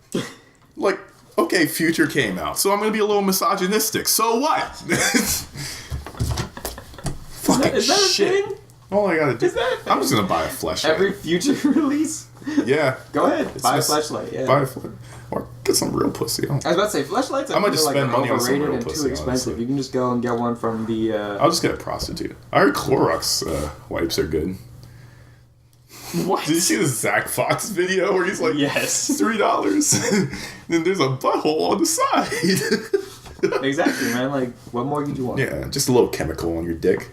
Like, okay, Future came out, so I'm gonna be a little misogynistic. So what? Fucking is that a shit. thing? All I gotta do. I'm just gonna buy a fleshlight. Every Future release? Yeah. Go ahead. Buy a fleshlight, yeah. Buy a fleshlight. Or get some real pussy. I was about to say, fleshlights I might just spend money on some real and pussy, too expensive. honestly. You can just go and get one from the... I'll just get a prostitute. I heard Clorox wipes are good. What? Did you see the Zach Fox video where he's like, yes, $3? Then there's a butthole on the side. Exactly, man. Like, what more could you want? Yeah, just a little chemical on your dick.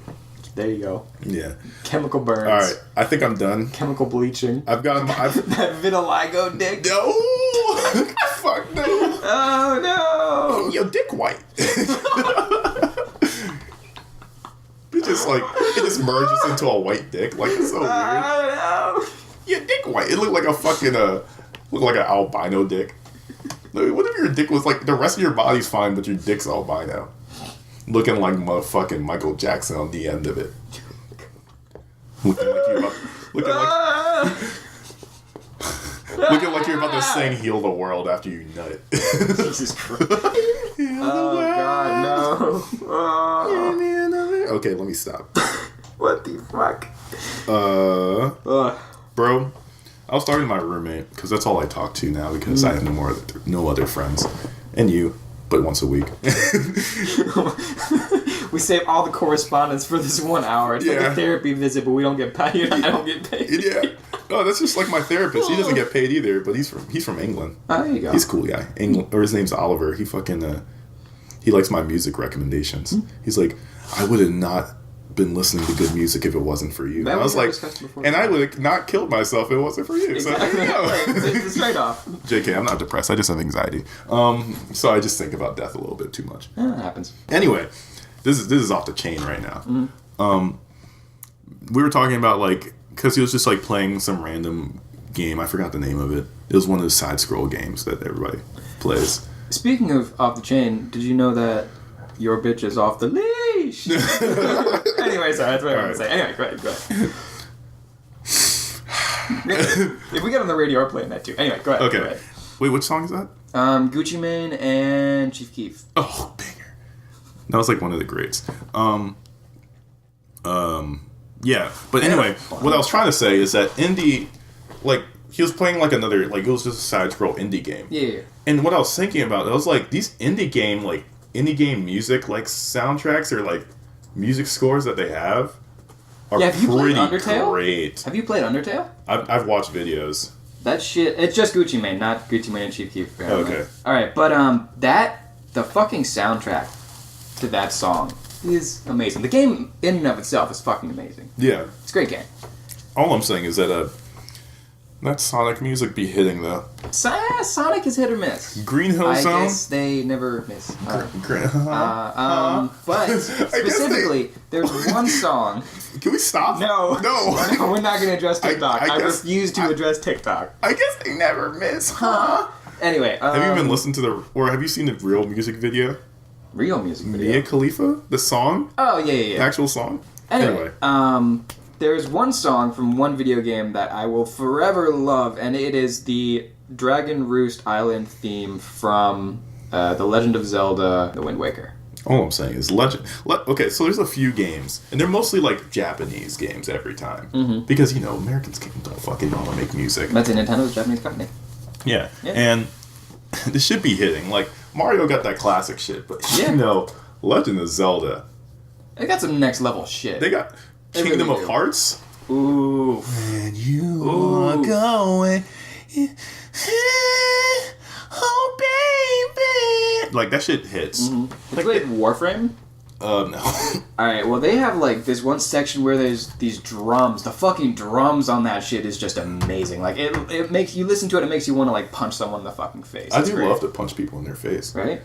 There you go. Yeah. Chemical burns. All right, I think I'm done. Chemical bleaching. I've got that vitiligo dick. No. Fuck no. Oh no. Your dick white. It just merges into a white dick. Like, it's so weird. Oh no. Your dick white. It looked like a fucking an albino dick. What if your dick was like the rest of your body's fine, but your dick's albino, looking like motherfucking Michael Jackson on the end of it, looking like you're about to sing "Heal the World" after you nut it. Jesus Christ. Oh God, no. Oh. Okay, let me stop. What the fuck? Bro, I was talking to my roommate because that's all I talk to now because I have no other friends, and you, but once a week. We save all the correspondence for this 1 hour. It's like a therapy visit, but we don't get paid. I don't get paid. Yeah. Oh, that's just like my therapist. He doesn't get paid either, but he's from England. Oh, there you go. He's a cool guy. His name's Oliver. He fucking he likes my music recommendations. He's like, I would have not been listening to good music if it wasn't for you. And I was like, and I would have not killed myself if it wasn't for you. Exactly. So there you go. It's a straight off. JK, I'm not depressed. I just have anxiety. So I just think about death a little bit too much. Yeah, that happens. Anyway, this is off the chain right now. We were talking about like, because he was just like playing some random game. I forgot the name of it. It was one of the side scroll games that everybody plays. Speaking of off the chain, did you know that your bitch is off the leash? Anyway, sorry, that's what I wanted to say. Anyway, go ahead. If we get on the radio, we're playing that too. Anyway, go ahead. Okay. Go ahead. Wait, which song is that? Gucci Mane and Chief Keef. Oh, banger. That was like one of the greats. Yeah. But anyway, what I was trying to say is that indie, like, he was playing like another, like, it was just a side scroll indie game. Yeah. And what I was thinking about, I was like, these indie game music, like, soundtracks or, like, music scores that they have, are have you played pretty Undertale? great. Have you played Undertale? I've watched videos. That shit, it's just Gucci Mane, not Gucci Mane and Chief Keef. Apparently. Okay. Alright, but the fucking soundtrack to that song is amazing. The game in and of itself is fucking amazing. Yeah. It's a great game. All I'm saying is that that Sonic music be hitting though. Sonic is hit or miss. Green Hill Zone? I guess they never miss. But specifically, there's one song. Can we stop? No, No. we're not going to address TikTok. I guess- refuse to address TikTok. I guess they never miss, huh? Anyway, Have you even listened to or have you seen the real music video? real music video? Mia Khalifa? The song? Oh yeah. The actual song? Anyway, there's one song from one video game that I will forever love, and it is the Dragon Roost Island theme from The Legend of Zelda: The Wind Waker. All I'm saying is okay, so there's a few games, and they're mostly like Japanese games every time. Mm-hmm. Because, Americans don't fucking know how to make music. That's a Nintendo's Japanese company. Yeah. And this should be hitting. Like, Mario got that classic shit, but, Legend of Zelda. They got some next level shit. They got Kingdom of Hearts. Ooh. When you are going... Oh, baby! Like, that shit hits. Mm-hmm. Like Warframe? No. Alright, well, they have, this one section where there's these drums. The fucking drums on that shit is just amazing. Like, it makes you listen to it, it makes you want to, punch someone in the fucking face. I do love to punch people in their face. Right?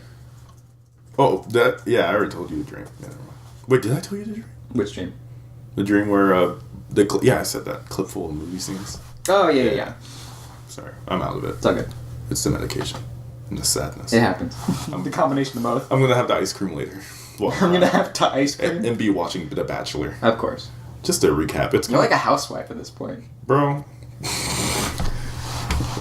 Oh, I already told you the dream. Yeah, never mind. Wait, did I tell you the dream? Which dream? The dream where, I said that. Clip full of movie scenes. Oh, yeah. Sorry, I'm out of it. It's all good. It's the medication and the sadness. It happens. The combination of both. I'm gonna have the ice cream later. Well, I'm gonna have to ice cream and be watching The Bachelor. Of course. Just to recap, You're like a housewife at this point, bro.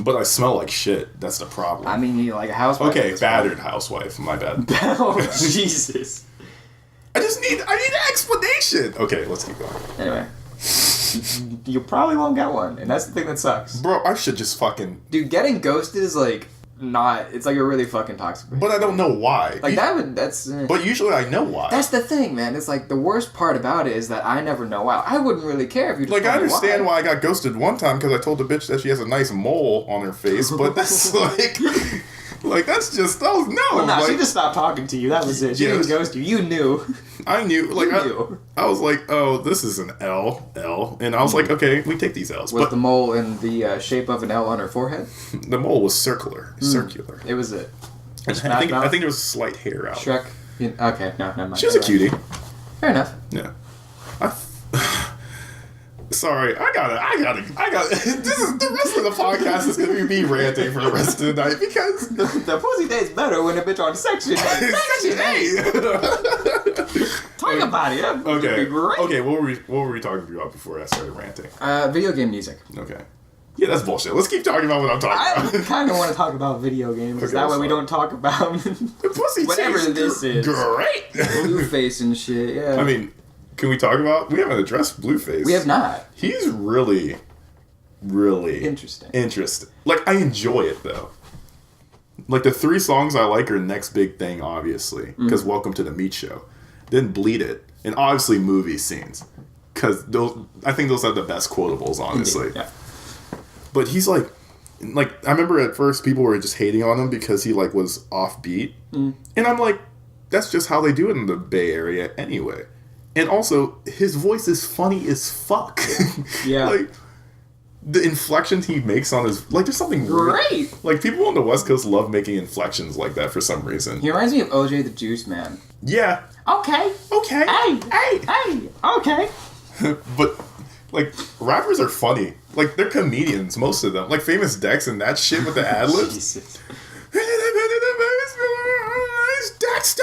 But I smell like shit. That's the problem. I mean, you're like a housewife. Okay, battered housewife. My bad. Oh Jesus! I need an explanation. Okay, let's keep going. Anyway. You probably won't get one, and that's the thing that sucks. Bro, I should just fucking... Dude, getting ghosted is, not... It's, a really fucking toxic thing. But I don't know why. That's... But usually I know why. That's the thing, man. It's, the worst part about it is that I never know why. I wouldn't really care if you just I understand why I got ghosted one time, because I told the bitch that she has a nice mole on her face, but that's, that's just... Oh, no! Well, she just stopped talking to you. That was it. She didn't ghost you. You knew. I knew. I was like, oh, this is an L. And I was like, okay, we take these L's. Was the mole in the shape of an L on her forehead? The mole was circular. It was it. I think there was a slight hair out. Shrek. Okay, no, never mind. She was a cutie. Fair enough. Yeah. Sorry, I gotta. This is the rest of the podcast is gonna be me ranting for the rest of the night because the pussy tastes better when a bitch on Section 8. Section 8. Talk about it. Okay. Great. Okay. What were we talking about before I started ranting? Video game music. Okay. Yeah, that's bullshit. Let's keep talking about what I'm talking about. I kind of want to talk about video games. Okay, that way we don't talk about the pussy whatever this is. Great. Blueface and shit. Yeah. I mean. Can we talk about... We haven't addressed Blueface. We have not. He's really, really... Interesting. I enjoy it, though. The 3 songs I like are Next Big Thing, obviously. Because Welcome to the Meat Show. Then Bleed It. And obviously movie scenes. Because I think those have the best quotables, honestly. Yeah. But he's I remember at first people were just hating on him because he, was offbeat. And I'm like, that's just how they do it in the Bay Area anyway. And also, his voice is funny as fuck. Yeah. The inflections he makes on his... there's something great. People on the West Coast love making inflections like that for some reason. He reminds me of OJ the Juice Man. Yeah. Okay. Hey. Okay. But, rappers are funny. They're comedians, most of them. Famous Dex and that shit with the ad-libs. Jesus. Dexter!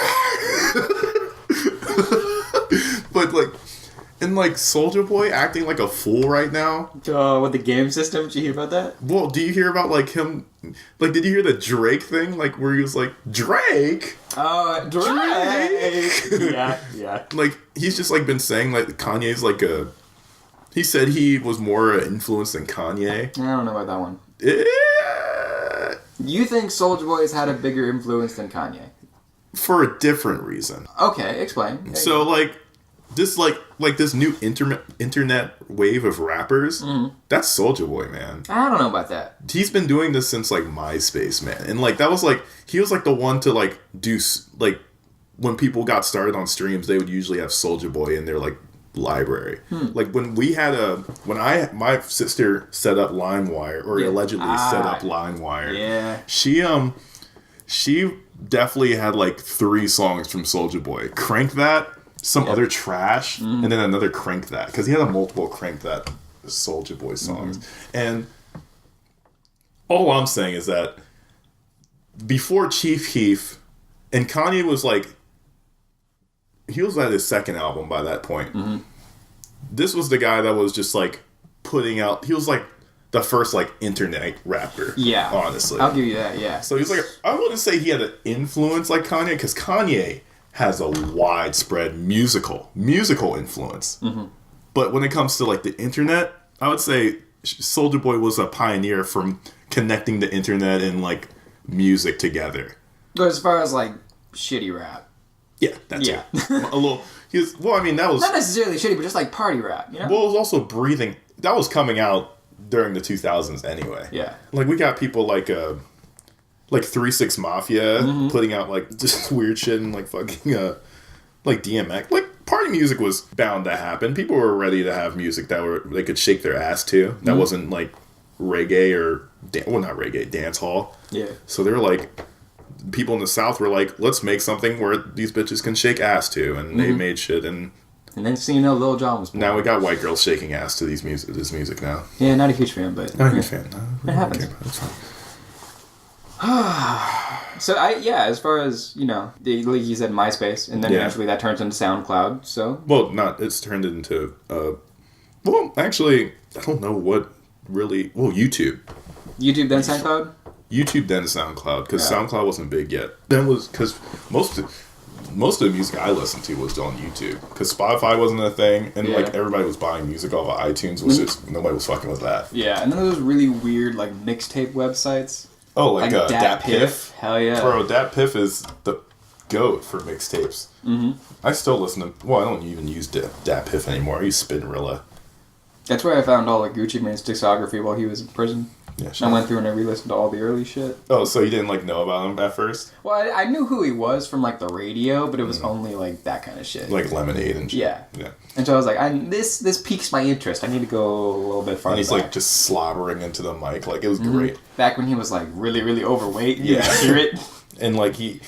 But and Soulja Boy acting like a fool right now. With the game system, did you hear about that? Well, do you hear about him? Did you hear the Drake thing? Where he was like, Drake. Drake. Yeah. He's just been saying Kanye's a. He said he was more influenced than Kanye. I don't know about that one. Yeah. You think Soulja Boy has had a bigger influence than Kanye? For a different reason. Okay, explain. So this this new internet wave of rappers, that's Soulja Boy, man. I don't know about that. He's been doing this since like MySpace, man, and like that was like he was like the one to like do like when people got started on streams, they would usually have Soulja Boy in their like library. Like when we had my sister set up LimeWire or allegedly set up LimeWire. Yeah, she definitely had like 3 songs from Soulja Boy. Crank That. Some other trash, and then another Crank That, because he had a multiple Crank That Soulja Boy songs. And all I'm saying is that before Chief Keef, and Kanye was like, he was at his second album by that point. This was the guy that was just like putting out, he was like the first like internet rapper. Yeah. Honestly. I'll give you that, yeah. So he's like, I wouldn't say he had an influence like Kanye, because Kanye has a widespread musical influence. But when it comes to like the internet, I would say Soulja Boy was a pioneer from connecting the internet and like music together. But as far as like shitty rap. Yeah, that's it. A little. That was not necessarily shitty, but just like party rap, you know? Well, it was also breathing. That was coming out during the 2000s anyway. Yeah. Like we got people like 3-6 Mafia putting out like just weird shit and like fucking like DMX. Like party music was bound to happen. People were ready to have music that they could shake their ass to. That wasn't like reggae or not reggae, dance hall. Yeah. So they were like, people in the South were like, let's make something where these bitches can shake ass to, and they made shit. And then Lil Jon was born. Now we got white girls shaking ass to this music now. Yeah, not a huge fan, but not a huge fan. No, it happens. That's fine. So as far as like you said, MySpace, and then eventually that turns into SoundCloud. So it's turned into actually I don't know what really YouTube then SoundCloud. YouTube then SoundCloud, because SoundCloud wasn't big yet. Then was because most of the music I listened to was on YouTube, because Spotify wasn't a thing, and like everybody was buying music off of iTunes, which is nobody was fucking with that. Yeah, and then those really weird like mixtape websites. Oh, like Dat Piff. Hell yeah, bro! Dat Piff is the goat for mixtapes. I still listen to. Well, I don't even use Dat Piff anymore. I use Spinrilla. That's where I found all of Gucci Mane's discography while he was in prison. Yeah, I went through and I re-listened to all the early shit. Oh, so you didn't like know about him at first? Well, I knew who he was from like the radio, but it was only like that kind of shit, like Lemonade and shit. Yeah. And so I was like, this piques my interest. I need to go a little bit farther. And he's like just slobbering into the mic, like it was great. Back when he was like really, really overweight, you could hear it. And like he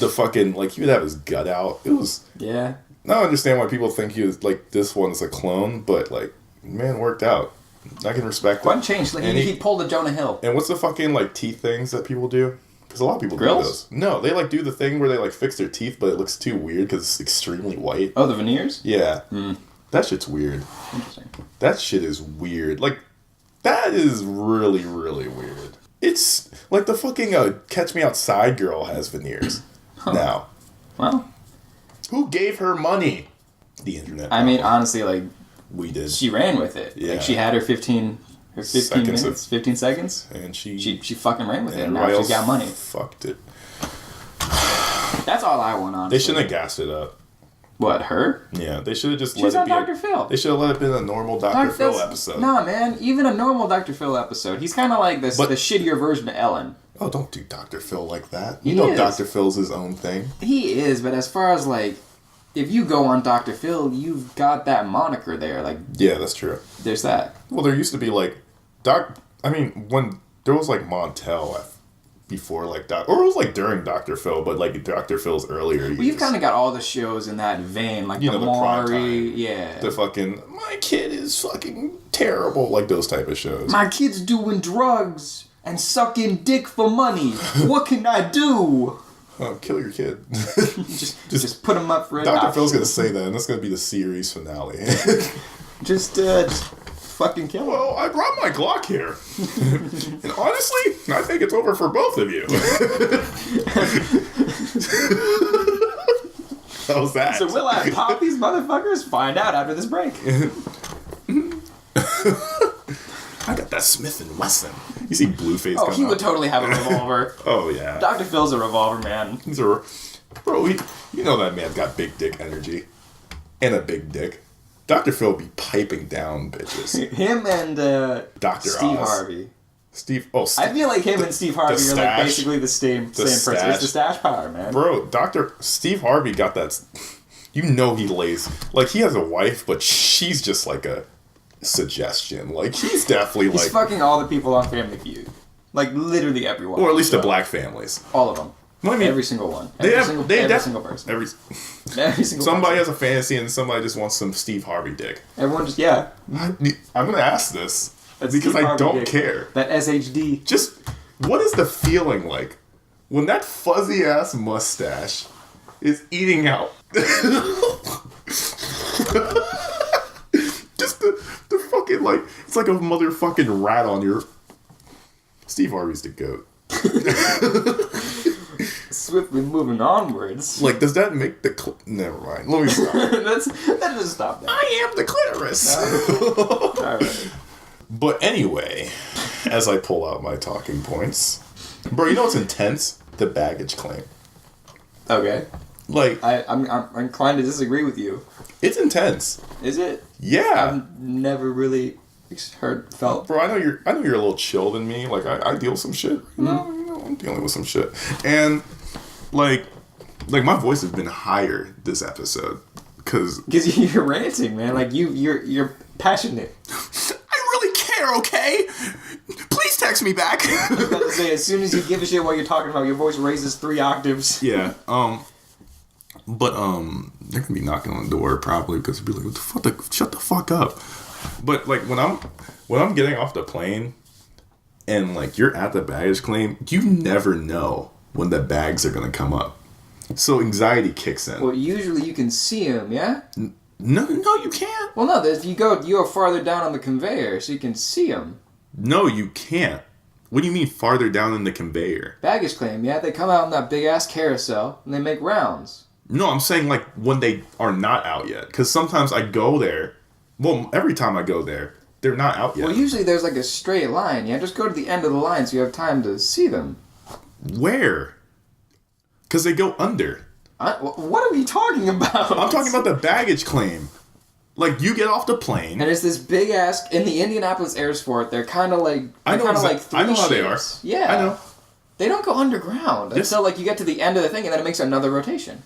would have his gut out. It was I don't understand why people think he was like this one's a clone, but like man worked out. I can respect one change. Like he pulled a Jonah Hill. And what's the fucking like teeth things that people do? Because a lot of people do those. No, they like do the thing where they like fix their teeth, but it looks too weird because it's extremely white. Oh, the veneers? Yeah. That shit's weird. Interesting. That shit is weird. Like that is really, really weird. It's like the fucking Catch Me Outside girl has veneers now. Well, who gave her money? The internet. I mean, honestly, like. We did. She ran with it. Yeah. Like she had her 15 minutes, 15 seconds. And she fucking ran with it. And now she's got money. Fucked it. That's all I want, honestly. They shouldn't have gassed it up. What, her? Yeah, they should have just let it be. She's on Dr. Phil. They should have let it be a normal Dr. Phil episode. Nah, man. Even a normal Dr. Phil episode. He's kind of like the shittier version of Ellen. Oh, don't do Dr. Phil like that. You know Dr. Phil's his own thing. He is, but as far as like... If you go on Dr. Phil, you've got that moniker there. Like, yeah, that's true. There's that. Well, there used to be like when there was like Montel before like or it was like during Dr. Phil, but like Dr. Phil's earlier years. Well, you've kind of got all the shows in that vein, like the Maury, the fucking my kid is fucking terrible, like those type of shows. My kid's doing drugs and sucking dick for money. What can I do? Oh, kill your kid. just put him up for adoption. Dr. Phil's going to say that, and that's going to be the series finale. just fucking kill him. Well, I brought my Glock here. And honestly, I think it's over for both of you. How's that? So will I pop these motherfuckers? Find out after this break. I got that Smith & Wesson. You see Blueface come he would totally have a revolver. Oh, yeah. Dr. Phil's a revolver man. Bro, you know that man's got big dick energy. and a big dick. Dr. Phil be piping down bitches. Him and Dr. Steve Oz. Harvey. I feel like him and Steve Harvey are like basically the same person. It's the stash power, man. Bro, Steve Harvey got that. You know he lays. Like, he has a wife, but she's just like a suggestion. Like, he's definitely He's fucking all the people on Family Feud. Like, literally everyone. Or at least the black families. All of them. Well, I mean, every single one. Every single person. Every single somebody person. Has a fantasy and somebody just wants some Steve Harvey dick. Everyone just, yeah. I'm going to ask this. That's because Steve I Harvey don't dick. care. That SHD. Just, what is the feeling like when that fuzzy ass mustache is eating out? Just the fucking, like, it's like a motherfucking rat on your... Steve Harvey's the goat. Swiftly moving onwards. Like, does that make the... Never mind. Let me stop. That just stop that. I am the clitoris. Alright. But anyway, as I pull out my talking points... Bro, you know what's intense? The baggage claim. Okay. Like... I'm inclined to disagree with you. It's intense. Is it? Yeah. I've never really felt... Bro, I know you're a little chill than me. Like, I deal with some shit. You know, I'm dealing with some shit. And... Like my voice has been higher this episode because you're ranting, man. Like you're passionate. I really care. Okay, please text me back. I was about to say, as soon as you give a shit what you're talking about, your voice raises 3 octaves. Yeah. But they're gonna be knocking on the door probably because they'll be like, "What the fuck? Shut the fuck up." But like when I'm getting off the plane and like you're at the baggage claim, you never know when the bags are going to come up. So anxiety kicks in. Well, usually you can see them, yeah? No, you can't. Well, no, if you go farther down on the conveyor, so you can see them. No, you can't. What do you mean farther down in the conveyor? Baggage claim, yeah? They come out in that big-ass carousel, and they make rounds. No, I'm saying, like, when they are not out yet. Because sometimes I go there. Well, every time I go there, they're not out yet. Well, usually there's, like, a straight line, yeah? Just go to the end of the line so you have time to see them. Where? Because they go under. What are we talking about? I'm talking about the baggage claim. Like, you get off the plane. And it's this big ass... In the Indianapolis Airport, they're kind of like... I know how they are. Yeah. I know. They don't go underground until, like, you get to the end of the thing, and then it makes another rotation.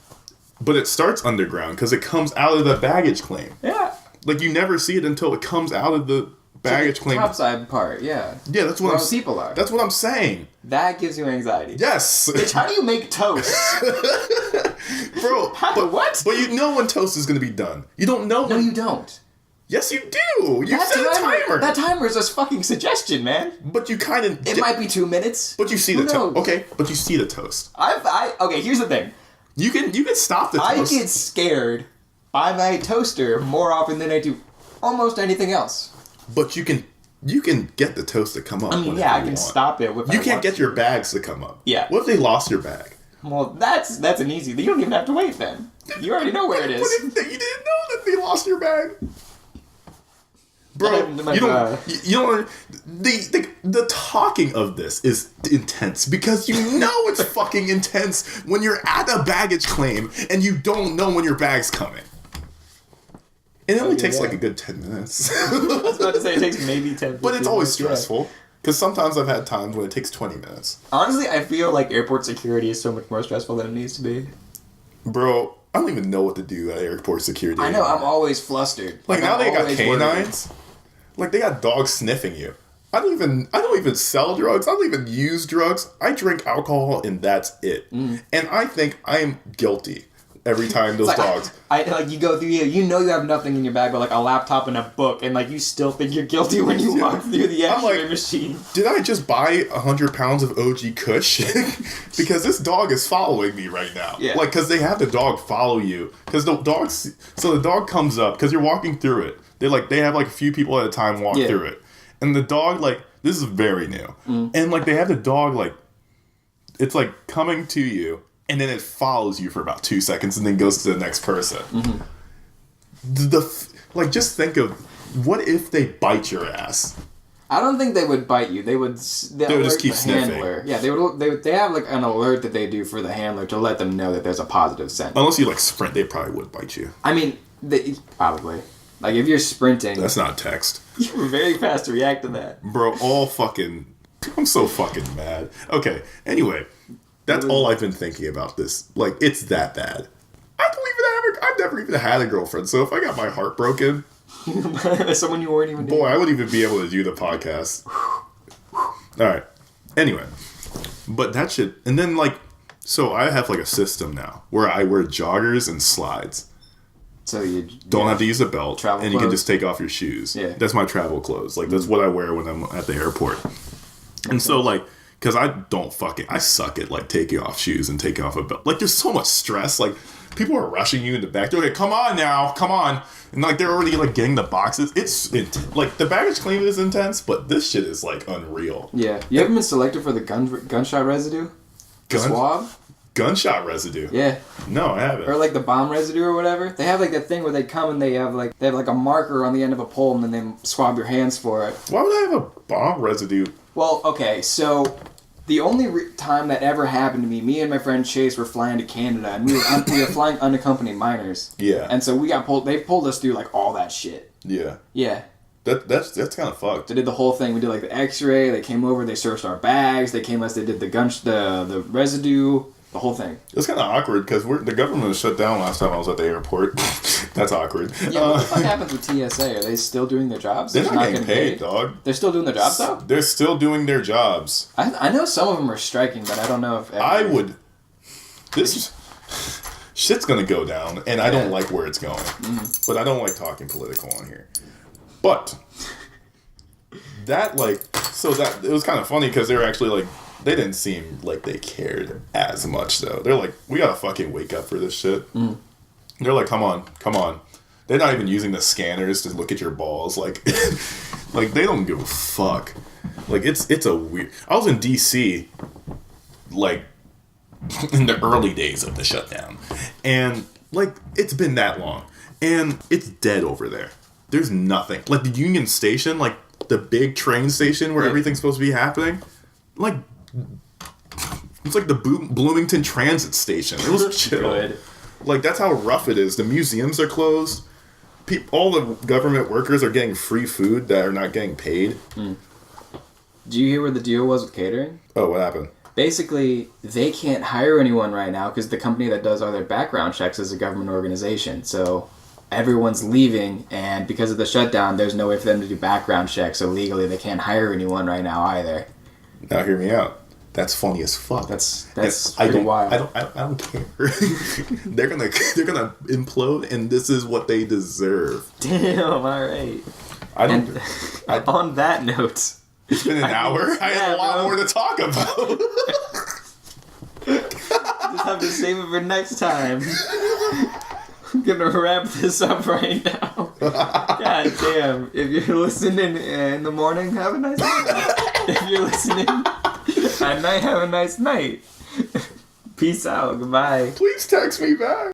But it starts underground, because it comes out of the baggage claim. Yeah. Like, you never see it until it comes out of the baggage claim. Topside part, yeah. Yeah, that's what people are. That's what I'm saying. That gives you anxiety. Yes. Bitch, how do you make toast? Bro, what? But you know when toast is going to be done. You don't know. No, you don't. Yes, you do. You set a timer. That timer is a fucking suggestion, man. But you kind of... It might be 2 minutes. But you see the toast. Okay, but you see the toast. Okay, here's the thing. You can stop the toast. I get scared by my toaster more often than I do almost anything else. But you can get the toast to come up. I mean, yeah, I can stop it. You can't get your bags to come up. Yeah. What if they lost your bag? Well, that's an easy... You don't even have to wait then. You already know where it is. But you didn't know that they lost your bag? Bro, you don't... The talking of this is intense because you know it's fucking intense when you're at a baggage claim and you don't know when your bag's coming. It only takes like a good 10 minutes. I was about to say it takes maybe 10 But it's always stressful. Because sometimes I've had times when it takes 20 minutes. Honestly, I feel like airport security is so much more stressful than it needs to be. Bro, I don't even know what to do at airport security. I know, I'm always flustered. Like now they got canines. Like they got dogs sniffing you. I don't even sell drugs. I don't even use drugs. I drink alcohol and that's it. And I think I am guilty every time those dogs. You go through you know you have nothing in your bag but like a laptop and a book, and like you still think you're guilty when you walk through the X-ray machine. Did I just buy 100 pounds of OG Kush? Because this dog is following me right now. Yeah. Like, because they have the dog follow you. Because the dog comes up because you're walking through it. They have like a few people at a time walk through it, and the dog this is very new, and like they have the dog it's like coming to you. And then it follows you for about 2 seconds and then goes to the next person. Mm-hmm. Just think of, what if they bite your ass? I don't think they would bite you. They would just keep sniffing. Handler. Yeah, they have like an alert that they do for the handler to let them know that there's a positive scent. Unless you like sprint, they probably would bite you. I mean, probably. Like if you're sprinting, that's not text. You're very fast to react to that, bro. I'm so fucking mad. Okay, anyway, that's all I've been thinking about this. Like, it's that bad. I've never even had a girlfriend, so if I got my heart broken, someone you weren't even. Boy, I wouldn't even be able to do the podcast. All right. Anyway, but that shit, and then like, so I have like a system now where I wear joggers and slides. So you don't have to use a belt, travel and clothes. You can just take off your shoes. Yeah, that's my travel clothes. Like that's what I wear when I'm at the airport. And so like, because I suck at like taking off shoes and taking off a belt. Like there's so much stress. Like people are rushing you in the back. They're like, come on now, come on. And like they're already like getting the boxes. It's like the baggage claim is intense, but this shit is like unreal. Yeah, you haven't been selected for the gunshot residue, swab, gunshot residue. Yeah, no, I haven't. Or like the bomb residue or whatever. They have like that thing where they come and they have like a marker on the end of a pole and then they swab your hands for it. Why would I have a bomb residue? Well, okay, so the only time that ever happened to me and my friend Chase were flying to Canada, and we were flying unaccompanied minors. Yeah. And so we got pulled. They pulled us through like all that shit. Yeah. Yeah. That's kind of fucked. They did the whole thing. We did like the X-ray. They came over. They searched our bags. They did the residue. The whole thing. It's kind of awkward because the government was shut down last time I was at the airport. That's awkward. Yeah, what the fuck happens with TSA? Are they still doing their jobs? They're not getting paid, dog. They're still doing their jobs, though? They're still doing their jobs. I know some of them are striking, but I don't know if... This shit's gonna go down, and I don't like where it's going. Mm-hmm. But I don't like talking political on here. But that, like... So that... It was kind of funny because they were actually, like... They didn't seem like they cared as much, though. They're like, we gotta fucking wake up for this shit. Mm. They're like, come on. They're not even using the scanners to look at your balls. Like, like they don't give a fuck. Like, it's a weird... I was in D.C., like, in the early days of the shutdown. And, like, it's been that long. And it's dead over there. There's nothing. Like, the Union Station, like, the big train station where everything's supposed to be happening, like... It's like the Bloomington Transit Station. It was chill. Good. Like, that's how rough it is. The museums are closed. All the government workers are getting free food that are not getting paid. Mm. Do you hear what the deal was with catering? Oh, what happened? Basically, they can't hire anyone right now because the company that does all their background checks is a government organization. So everyone's leaving, and because of the shutdown, there's no way for them to do background checks. So legally, they can't hire anyone right now either. Now hear me out. That's funny as fuck. That's pretty wild. I don't care. they're gonna implode, and this is what they deserve. Damn. All right. On that note, it's been an hour. I had a lot more to talk about. Just have to save it for next time. I'm gonna wrap this up right now. God damn. If you're listening in the morning, have a nice night. If you're listening at night, have a nice night. Peace out. Goodbye. Please text me back.